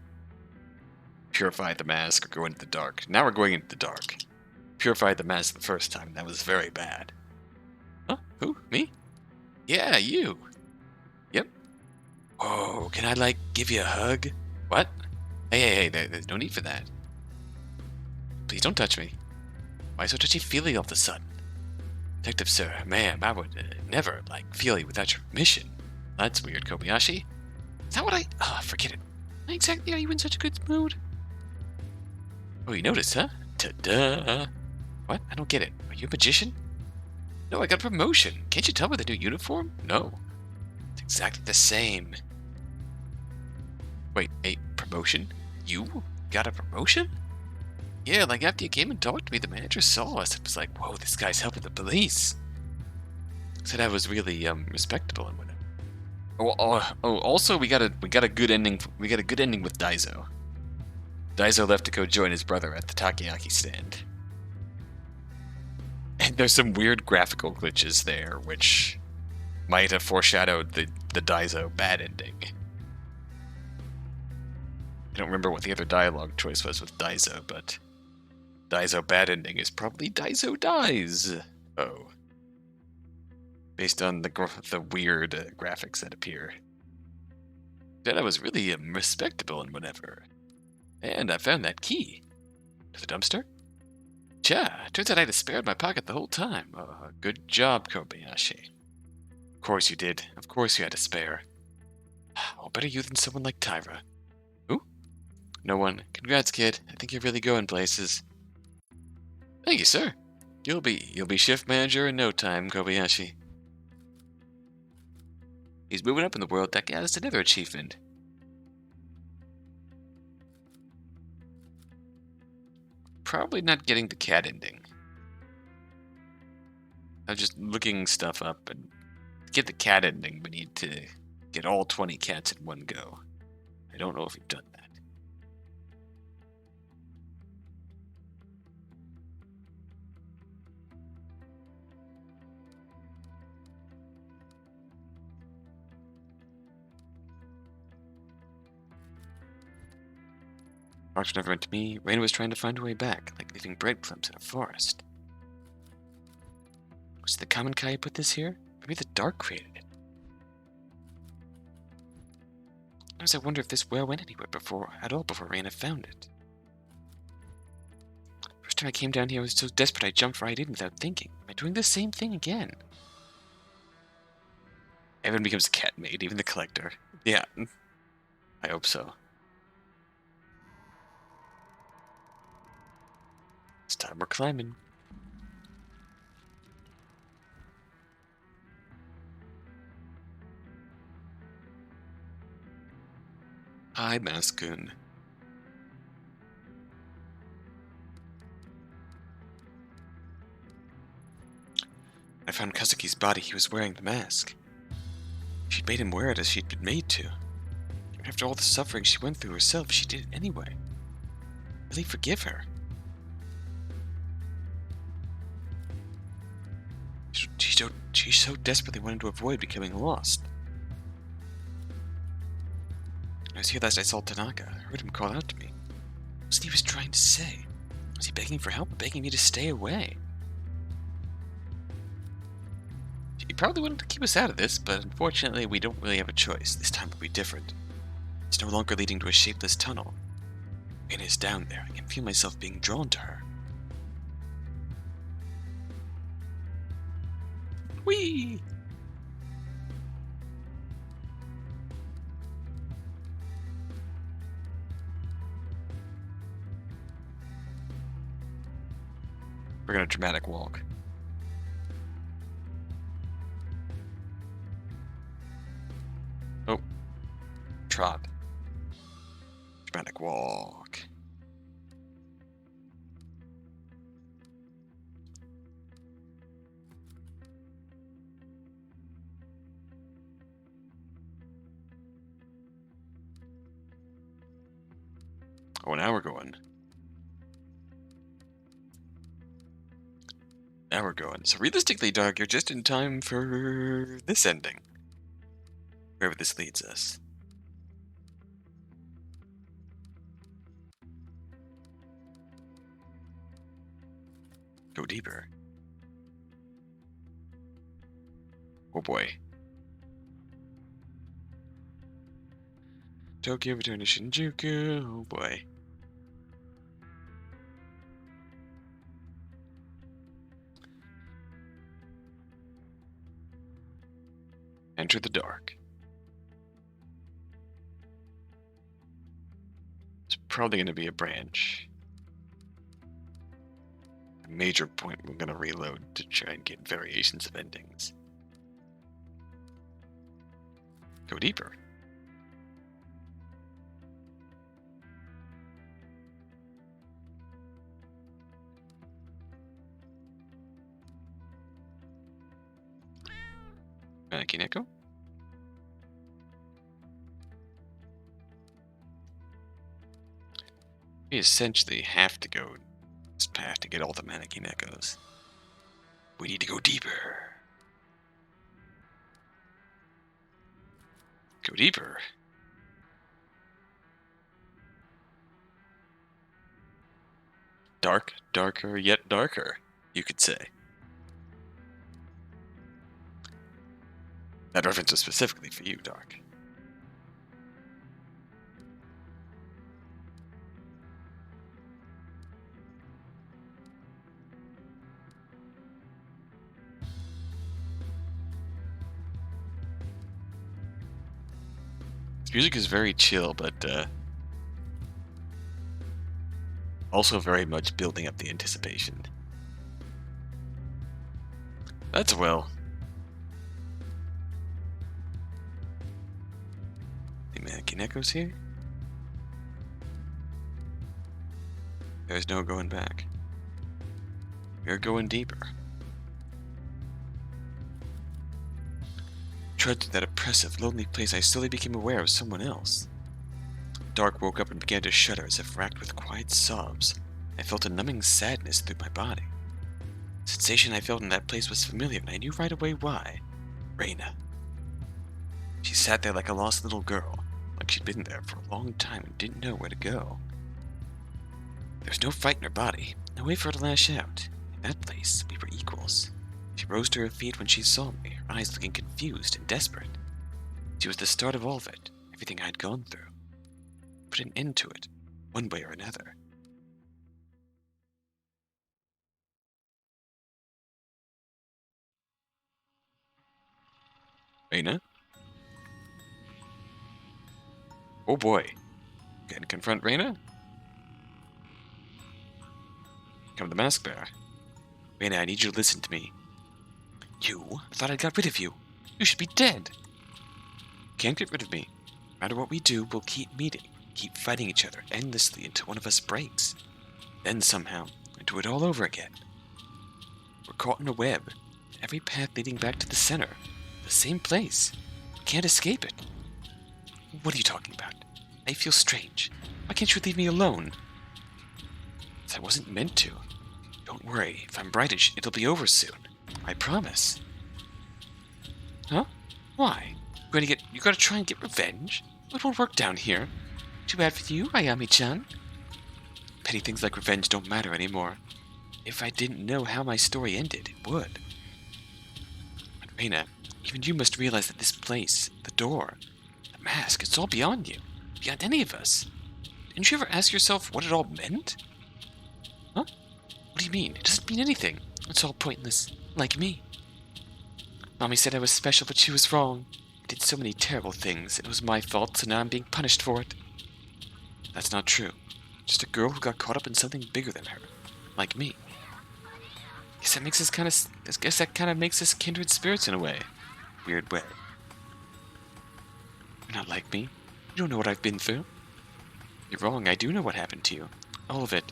purify the mask or go into the dark. Now we're going into the dark. Purified the mask the first time. That was very bad. Huh? Who? Me? Yeah, you. Yep. Oh, can I, like, give you a hug? What? Hey, there's no need for that. Please don't touch me. Why so touchy-feely all of a sudden? Detective sir, ma'am, I would never, like, feel you without your permission. That's weird, Kobayashi. Is that what I... Oh, forget it. Why exactly are you in such a good mood? Oh, you noticed, huh? Ta-da! What? I don't get it. Are you a magician? No, I got a promotion. Can't you tell by the new uniform? No. It's exactly the same. Wait, a promotion? You got a promotion? Yeah, like after you came and talked to me, the manager saw us and was like, whoa, this guy's helping the police. Said I was really respectable and whatever. Also we got a good ending. We got a good ending with Daizo. Daizo left to go join his brother at the takoyaki stand. And there's some weird graphical glitches there, which might have foreshadowed the Daizo bad ending. I don't remember what the other dialogue choice was with Daizo, but Daizo bad ending is probably Daizo dies. Oh. Based on the weird graphics that appear. Then I was really respectable and whatever. And I found that key. To the dumpster? Cha, turns out I had a spare in my pocket the whole time. Good job, Kobayashi. Of course you did. Of course you had a spare. Well, better you than someone like Tyra. Who? No one. Congrats, kid. I think you're really going places. Thank you, sir. You'll be shift manager in no time, Kobayashi. He's moving up in the world. That guy's another achievement. Probably not getting the cat ending. I'm just looking stuff up, and to get the cat ending, we need to get all 20 cats in one go. I don't know if you've done that. Arch never went to me. Raina was trying to find her way back, like leaving breadcrumbs in a forest. Was it the common Kai who put this here? Maybe the dark created it. Sometimes I wonder if this well went anywhere before Raina found it. First time I came down here, I was so desperate I jumped right in without thinking. Am I doing the same thing again? Everyone becomes a cat maid, even the collector. Yeah, I hope so. It's time we're climbing. Hi, Maskun. I found Kazuki's body. He was wearing the mask. She'd made him wear it as she'd been made to. Even after all the suffering she went through herself, she did it anyway. Really forgive her. She so desperately wanted to avoid becoming lost. I was here last I saw Tanaka. I heard him call out to me. What was he was trying to say? Was he begging for help or begging me to stay away? He probably wanted to keep us out of this, but unfortunately we don't really have a choice. This time will be different. It's no longer leading to a shapeless tunnel. Raina is down there. I can feel myself being drawn to her. Whee! We're gonna dramatic walk. Oh. Trot. Dramatic walk. Oh, now we're going. Now we're going. So realistically, Doug, you're just in time for this ending. Wherever this leads us. Go deeper. Oh boy. Tokyo, return to Shinjuku. Oh boy. Enter the dark. It's probably going to be a branch. A major point we're going to reload to try and get variations of endings. Go deeper. Kineko? We essentially have to go this path to get all the mannequin echoes. We need to go deeper. Go deeper. Dark, darker, yet darker, you could say. That reference is specifically for you, Dark. This music is very chill, but also very much building up the anticipation. That's well. The mannequin echoes here? There's no going back. We're going deeper. Trudged through that oppressive, lonely place, I slowly became aware of someone else. Dark woke up and began to shudder as if racked with quiet sobs. I felt a numbing sadness through my body. The sensation I felt in that place was familiar, and I knew right away why. Reina. She sat there like a lost little girl, like she'd been there for a long time and didn't know where to go. There was no fight in her body, no way for her to lash out. In that place, we were equals. She rose to her feet when she saw me, her eyes looking confused and desperate. She was the start of all of it, everything I'd gone through. Put an end to it, one way or another. Reina? Oh boy. Can confront Reina? Come the mask bearer. Reina, I need you to listen to me. You? I thought I got rid of you. You should be dead. Can't get rid of me. No matter what we do, we'll keep meeting, keep fighting each other endlessly until one of us breaks. Then somehow, we do it all over again. We're caught in a web, every path leading back to the center, the same place. Can't escape it. What are you talking about? I feel strange. Why can't you leave me alone? I wasn't meant to. Don't worry, if I'm brightish, it'll be over soon. I promise. Huh? Why? You gotta try and get revenge? It won't work down here. Too bad for you, Ayami-chan. Petty things like revenge don't matter anymore. If I didn't know how my story ended, it would. But Reina, even you must realize that this place, the door, the mask, it's all beyond you. Beyond any of us. Didn't you ever ask yourself what it all meant? Huh? What do you mean? It doesn't mean anything. It's all pointless. Like me. Mommy said I was special, but she was wrong. I did so many terrible things. It was my fault, so now I'm being punished for it. That's not true. Just a girl who got caught up in something bigger than her. Like me. Guess that kind of makes us kindred spirits in a way. Weird way. You're not like me. You don't know what I've been through. You're wrong. I do know what happened to you. All of it.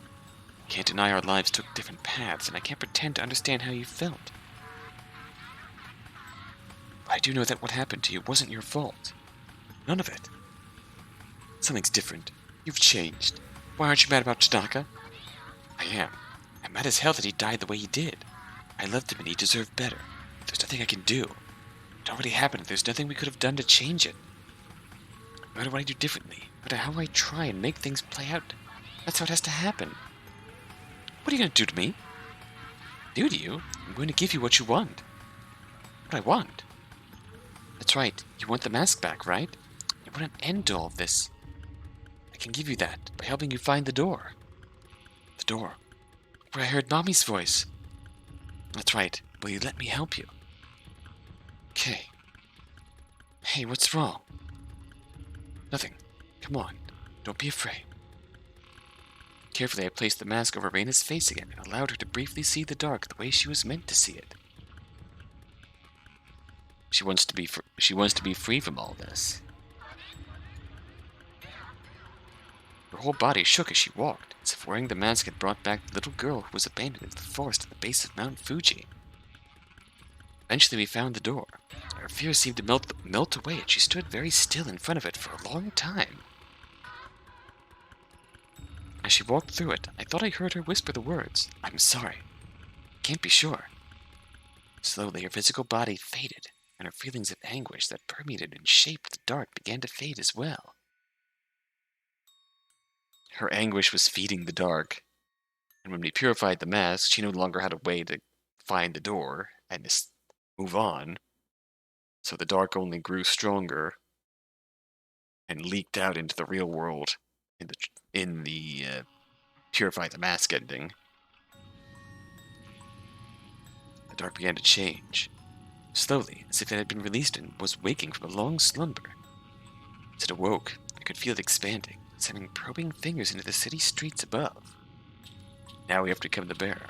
Can't deny our lives took different paths, and I can't pretend to understand how you felt. But I do know that what happened to you wasn't your fault. None of it. Something's different. You've changed. Why aren't you mad about Tanaka? I am. I'm mad as hell that he died the way he did. I loved him and he deserved better. There's nothing I can do. It already happened. There's nothing we could have done to change it. No matter what I do differently, no matter how I try and make things play out, that's how it has to happen. What are you going to do to me? Do to you? I'm going to give you what you want. What I want? That's right. You want the mask back, right? You want an end to all of this. can give you that by helping you find the door. The door where I heard Mommy's voice. That's right. Will you let me help you? Okay. Hey, what's wrong? Nothing. Come on. Don't be afraid. Carefully, I placed the mask over Raina's face again and allowed her to briefly see the dark the way she was meant to see it. She wants to be free from all this. Her whole body shook as she walked, as if wearing the mask had brought back the little girl who was abandoned in the forest at the base of Mount Fuji. Eventually, we found the door. Her fear seemed to melt away, and she stood very still in front of it for a long time. As she walked through it, I thought I heard her whisper the words, "I'm sorry. Can't be sure." Slowly, her physical body faded, and her feelings of anguish that permeated and shaped the dark began to fade as well. Her anguish was feeding the dark, and when we purified the mask, she no longer had a way to find the door and just move on. So the dark only grew stronger and leaked out into the real world in the purify the mask ending. The dark began to change, slowly, as if it had been released and was waking from a long slumber. As it awoke, I could feel it expanding, sending probing fingers into the city streets above. Now we have to become the bearer.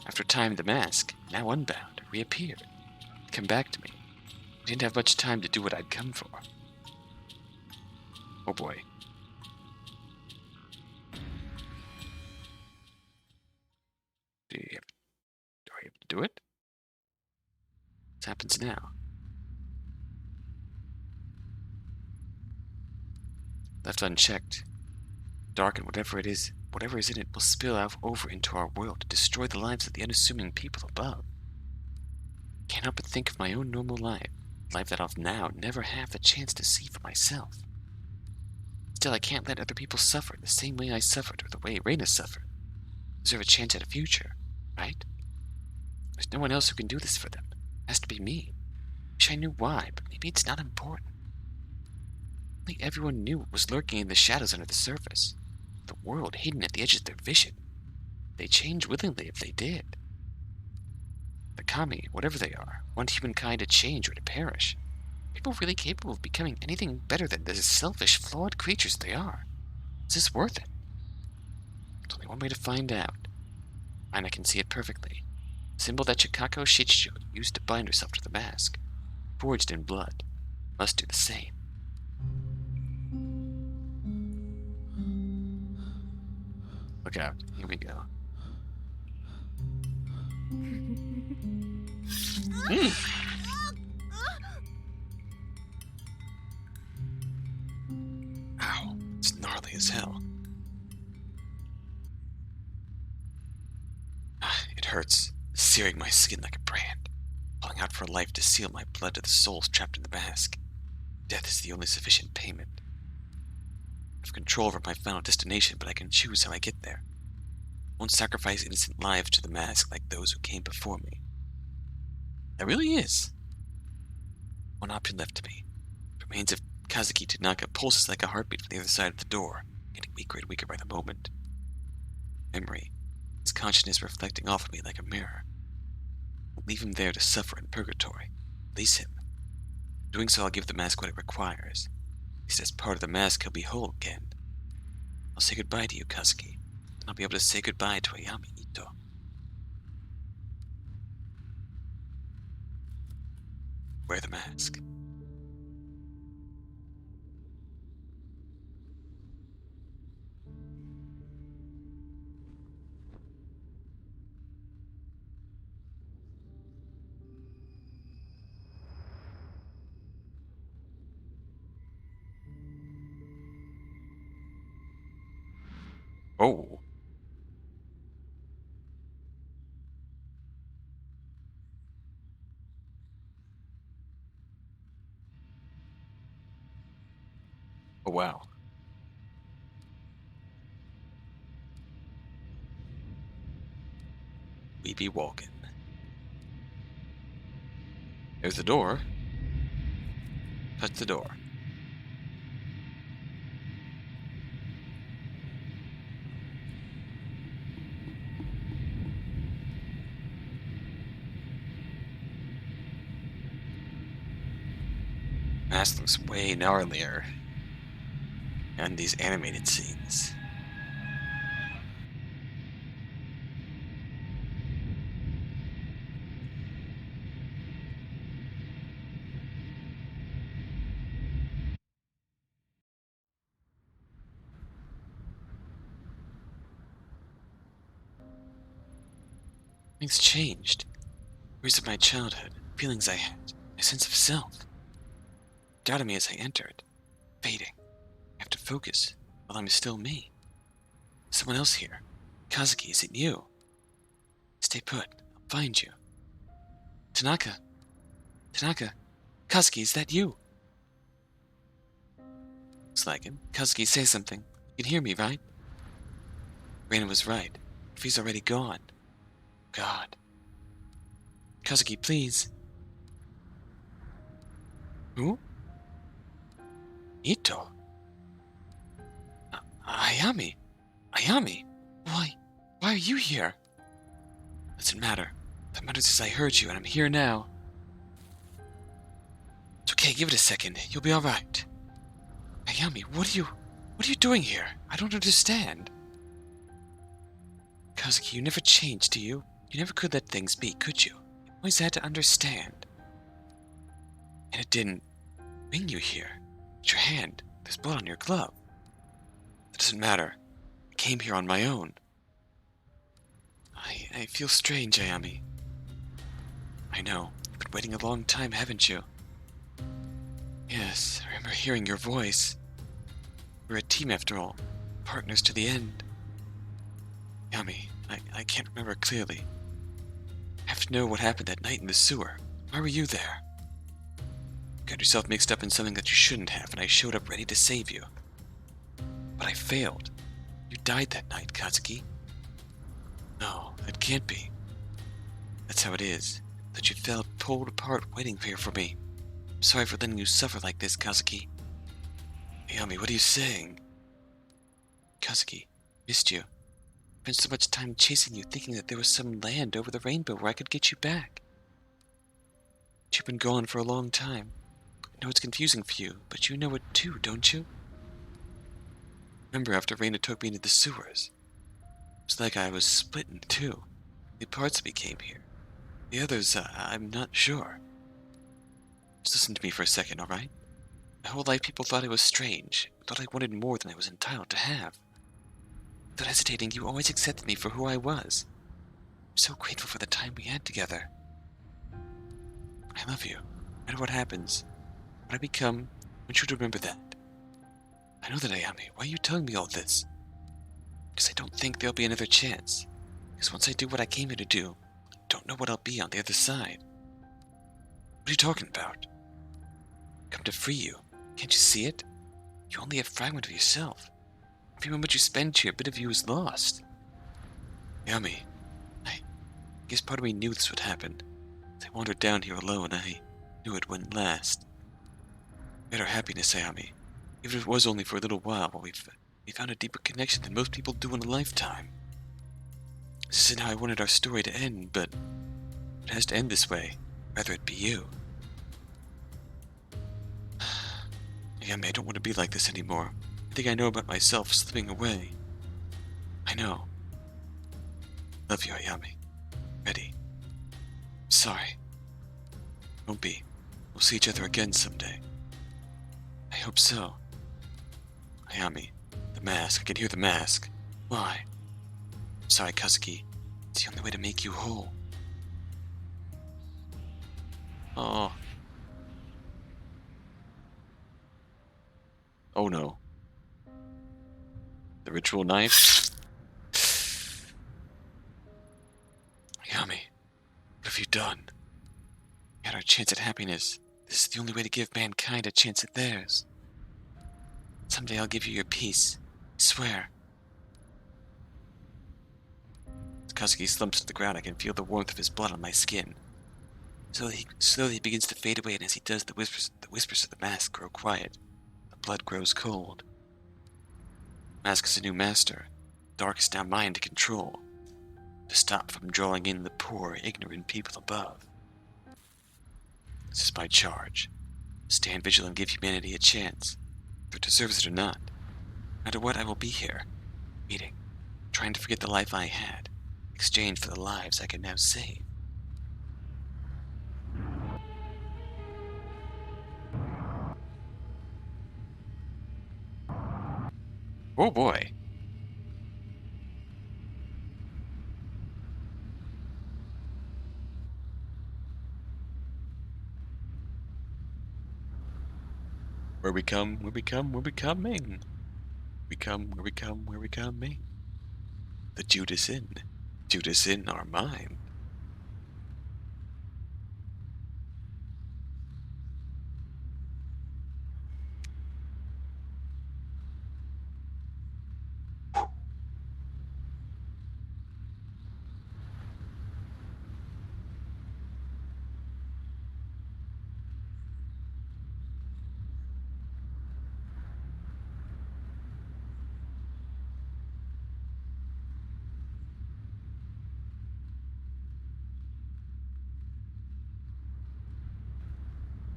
After time, the mask, now unbound, reappeared. It came back to me. I didn't have much time to do what I'd come for. Oh boy. Do I have to do it? What happens now? Left unchecked, dark and whatever is in it will spill out over into our world to destroy the lives of the unassuming people above. Can't help but think of my own normal life that I'll now never have the chance to see for myself. Still, I can't let other people suffer the same way I suffered or the way Reina suffered. Deserve a chance at a future, right? There's no one else who can do this for them. It has to be me. Wish I knew why, but maybe it's not important. Only everyone knew what was lurking in the shadows under the surface. The world hidden at the edge of their vision. They change willingly if they did. The kami, whatever they are, want humankind to change or to perish. People really capable of becoming anything better than the selfish, flawed creatures they are. Is this worth it? There's only one way to find out. And I can see it perfectly. The symbol that Chikako Shichijo used to bind herself to the mask, forged in blood, must do the same. Look out. Here we go. Ow. It's gnarly as hell. It hurts, searing my skin like a brand, calling out for life to seal my blood to the souls trapped in the mask. Death is the only sufficient payment. I have control over my final destination, but I can choose how I get there. I won't sacrifice innocent lives to the mask like those who came before me. There really is one option left to me. The remains of Kazuki Tanaka pulses like a heartbeat from the other side of the door, getting weaker and weaker by the moment. Memory, his consciousness reflecting off of me like a mirror. I'll leave him there to suffer in purgatory. Release him. In doing so, I'll give the mask what it requires. At least as part of the mask, he'll be whole again. I'll say goodbye to you, Kazuki, and I'll be able to say goodbye to Ayami Ito. Wear the mask. Oh. Oh, wow. We be walking. There's the door. Touch the door. mask looks way gnarlier. And these animated scenes. Things changed. Memories of my childhood, feelings I had, my sense of self. Doubted me as I entered, fading. I have to focus while I'm still me. Someone else here. Kazuki, is it you? Stay put. I'll find you. Tanaka. Tanaka. Kazuki, is that you? Looks like him. Kazuki, say something. You can hear me, right? Reina was right. If he's already gone. God. Kazuki, please. Who? Ito. Ayami. Ayami. Why are you here? Doesn't matter. What matters is I heard you and I'm here now. It's okay, give it a second. You'll be alright. Ayami, what are you doing here? I don't understand. Kazuki, you never changed, do you? You never could let things be, could you? You always had to understand. And it didn't bring you here. It's your hand. There's blood on your glove. That doesn't matter. I came here on my own. I feel strange, Ayami. I know. You've been waiting a long time, haven't you? Yes, I remember hearing your voice. We're a team after all. Partners to the end. Ayami, I can't remember clearly. I have to know what happened that night in the sewer. Why were you there? You got yourself mixed up in something that you shouldn't have, and I showed up ready to save you. But I failed. You died that night, Kazuki. No, it can't be. That's how it is. That you fell pulled apart waiting here for me. I'm sorry for letting you suffer like this, Kazuki. Ayami, what are you saying? Kazuki, missed you. Spent so much time chasing you, thinking that there was some land over the rainbow where I could get you back. But you've been gone for a long time. I know it's confusing for you, but you know it too, don't you? Remember after Reina took me into the sewers? It was like I was split in two. The parts of me came here. The others, I'm not sure. Just listen to me for a second, alright? My whole life people thought I was strange, thought I wanted more than I was entitled to have. Without hesitating, you always accepted me for who I was. I'm so grateful for the time we had together. I love you. No matter what happens, what I become, I want you to remember that. I know that, Ayami. Why are you telling me all this? Because I don't think there'll be another chance. Because once I do what I came here to do, I don't know what I'll be on the other side. What are you talking about? Come to free you. Can't you see it? You only have a fragment of yourself. Every moment you spend here, a bit of you is lost. Ayami, I guess part of me knew this would happen. As I wandered down here alone, I knew it wouldn't last. We had our happiness, Ayami. Even if it was only for a little while we found a deeper connection than most people do in a lifetime. This isn't how I wanted our story to end, but it has to end this way. Rather it be you. Ayami, I don't want to be like this anymore. I think I know about myself slipping away. I know. Love you, Ayami. Ready. Sorry. Don't be. We'll see each other again someday. I hope so. Ayami, the mask. I can hear the mask. Why? I'm sorry, Kazuki. It's the only way to make you whole. Oh. Oh no. The ritual knife? Ayami, what have you done? We had our chance at happiness. This is the only way to give mankind a chance at theirs. Someday I'll give you your peace. I swear. As Kazuki slumps to the ground, I can feel the warmth of his blood on my skin. Slowly he begins to fade away, and as he does, the whispers of the mask grow quiet. The blood grows cold. The mask is a new master. Dark is now mine to control. To stop from drawing in the poor, ignorant people above. This is my charge. Stand vigilant and give humanity a chance. Whether it deserves it or not. No matter what, I will be here. Waiting. Trying to forget the life I had. In exchange for the lives I can now save. Oh boy. Where we come, where we come, where we coming. We come, where we come, where we coming. The Judas Inn. Judas Inn our mind.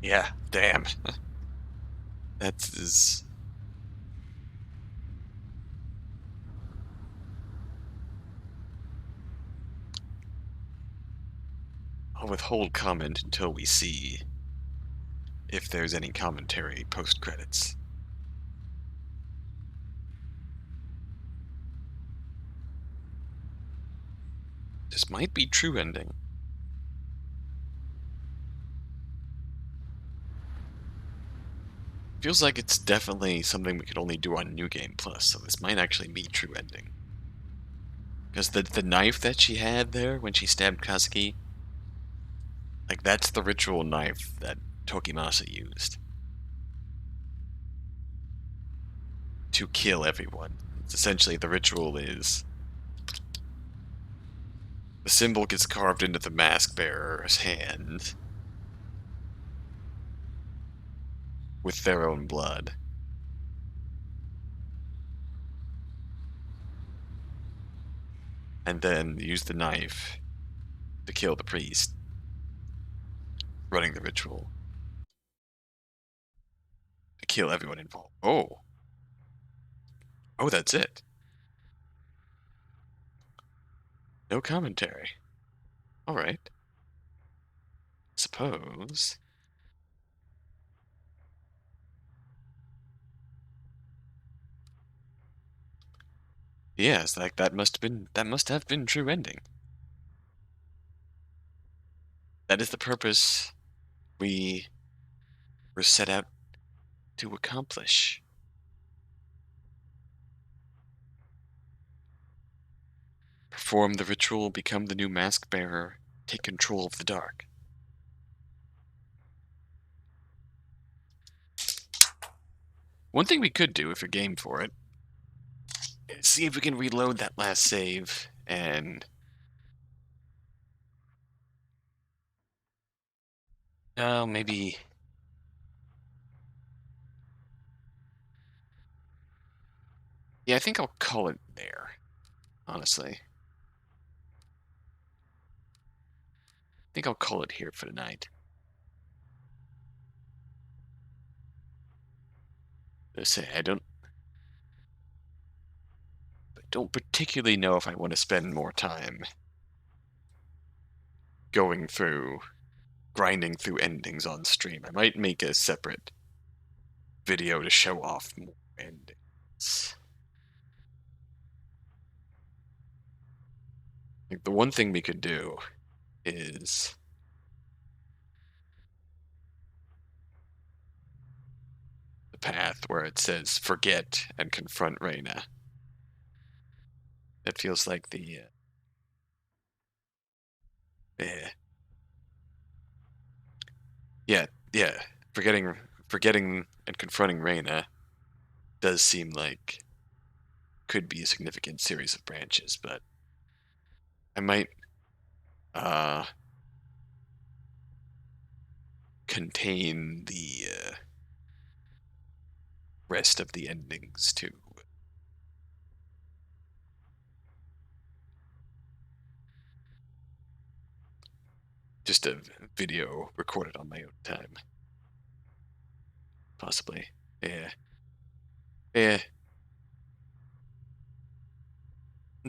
Yeah, damn. That is... I'll withhold comment until we see if there's any commentary post-credits. This might be true ending. Feels like it's definitely something we could only do on New Game Plus, so this might actually be true ending. Because the knife that she had there when she stabbed Kazuki, like, that's the ritual knife that Tokimasa used to kill everyone. It's essentially, the ritual is the symbol gets carved into the mask bearer's hand with their own blood. And then use the knife to kill the priest running the ritual. To kill everyone involved. Oh. Oh, that's it. No commentary. Alright. Suppose. Yes, like that must have been true ending. That is the purpose we were set out to accomplish. Perform the ritual, become the new mask bearer, take control of the dark. One thing we could do, if you're game for it, is see if we can reload that last save and... maybe... Yeah, I think I'll call it there, honestly. I think I'll call it here for tonight. Let's say I don't particularly know if I want to spend more time going through, grinding through endings on stream. I might make a separate video to show off more endings. Like, the one thing we could do is the path where it says forget and confront Reina. That feels like the yeah, yeah. Forgetting and confronting Reina does seem like could be a significant series of branches, but I might contain the rest of the endings to just a video recorded on my own time. Possibly. Yeah. Yeah.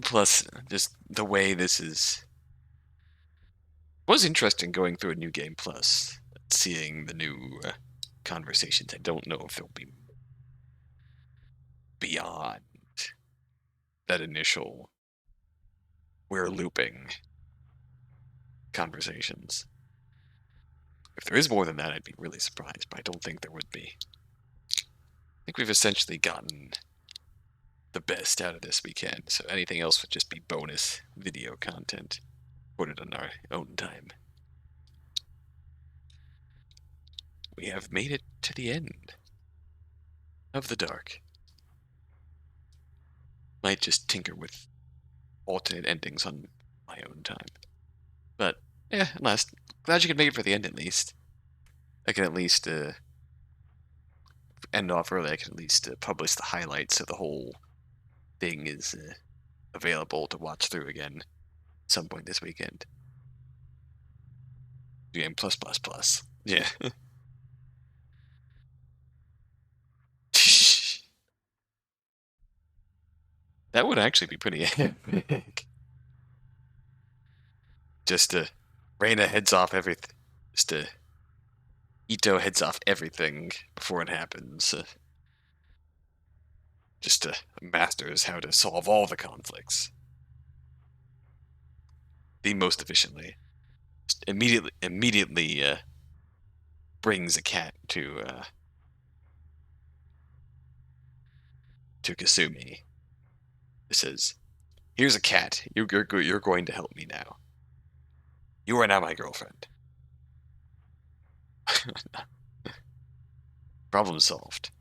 Plus, just the way this is was interesting going through a new game. Plus, seeing the new conversations. I don't know if they'll be beyond that initial "we're looping" conversations. If there is more than that, I'd be really surprised, but I don't think there would be. I think we've essentially gotten the best out of this weekend, so anything else would just be bonus video content. Put it on our own time. We have made it to the end of the dark. Might just tinker with alternate endings on my own time. But, yeah, glad you could make it for the end at least. I can at least end off early. I can at least publish the highlights so the whole thing is available to watch through again at some point this weekend. Game plus plus plus. Yeah. That would actually be pretty epic. Just Reina heads off everything. Just Ito heads off everything before it happens. Just masters how to solve all the conflicts the most efficiently. Just immediately brings a cat to Kasumi. It says, "Here's a cat. You're going to help me now. You are now my girlfriend." Problem solved.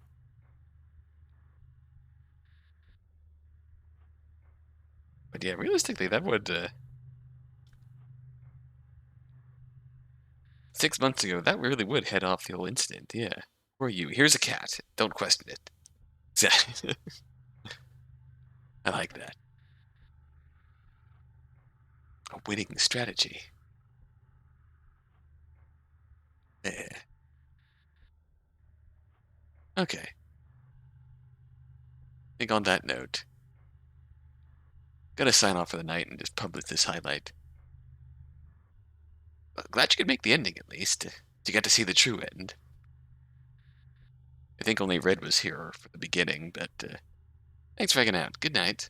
But yeah, realistically, that would 6 months ago, that really would head off the whole incident. Yeah. Who are you? Here's a cat. Don't question it. Exactly. I like that. A winning strategy. Yeah. Okay. I think on that note, gotta sign off for the night and just publish this highlight. Glad you could make the ending at least. You got to see the true end. I think only Red was here for the beginning, but thanks for hanging out. Good night.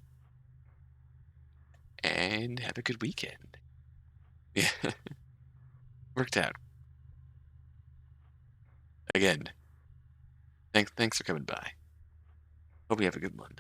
And have a good weekend. Yeah. Worked out. Again, thanks for coming by. Hope you have a good one.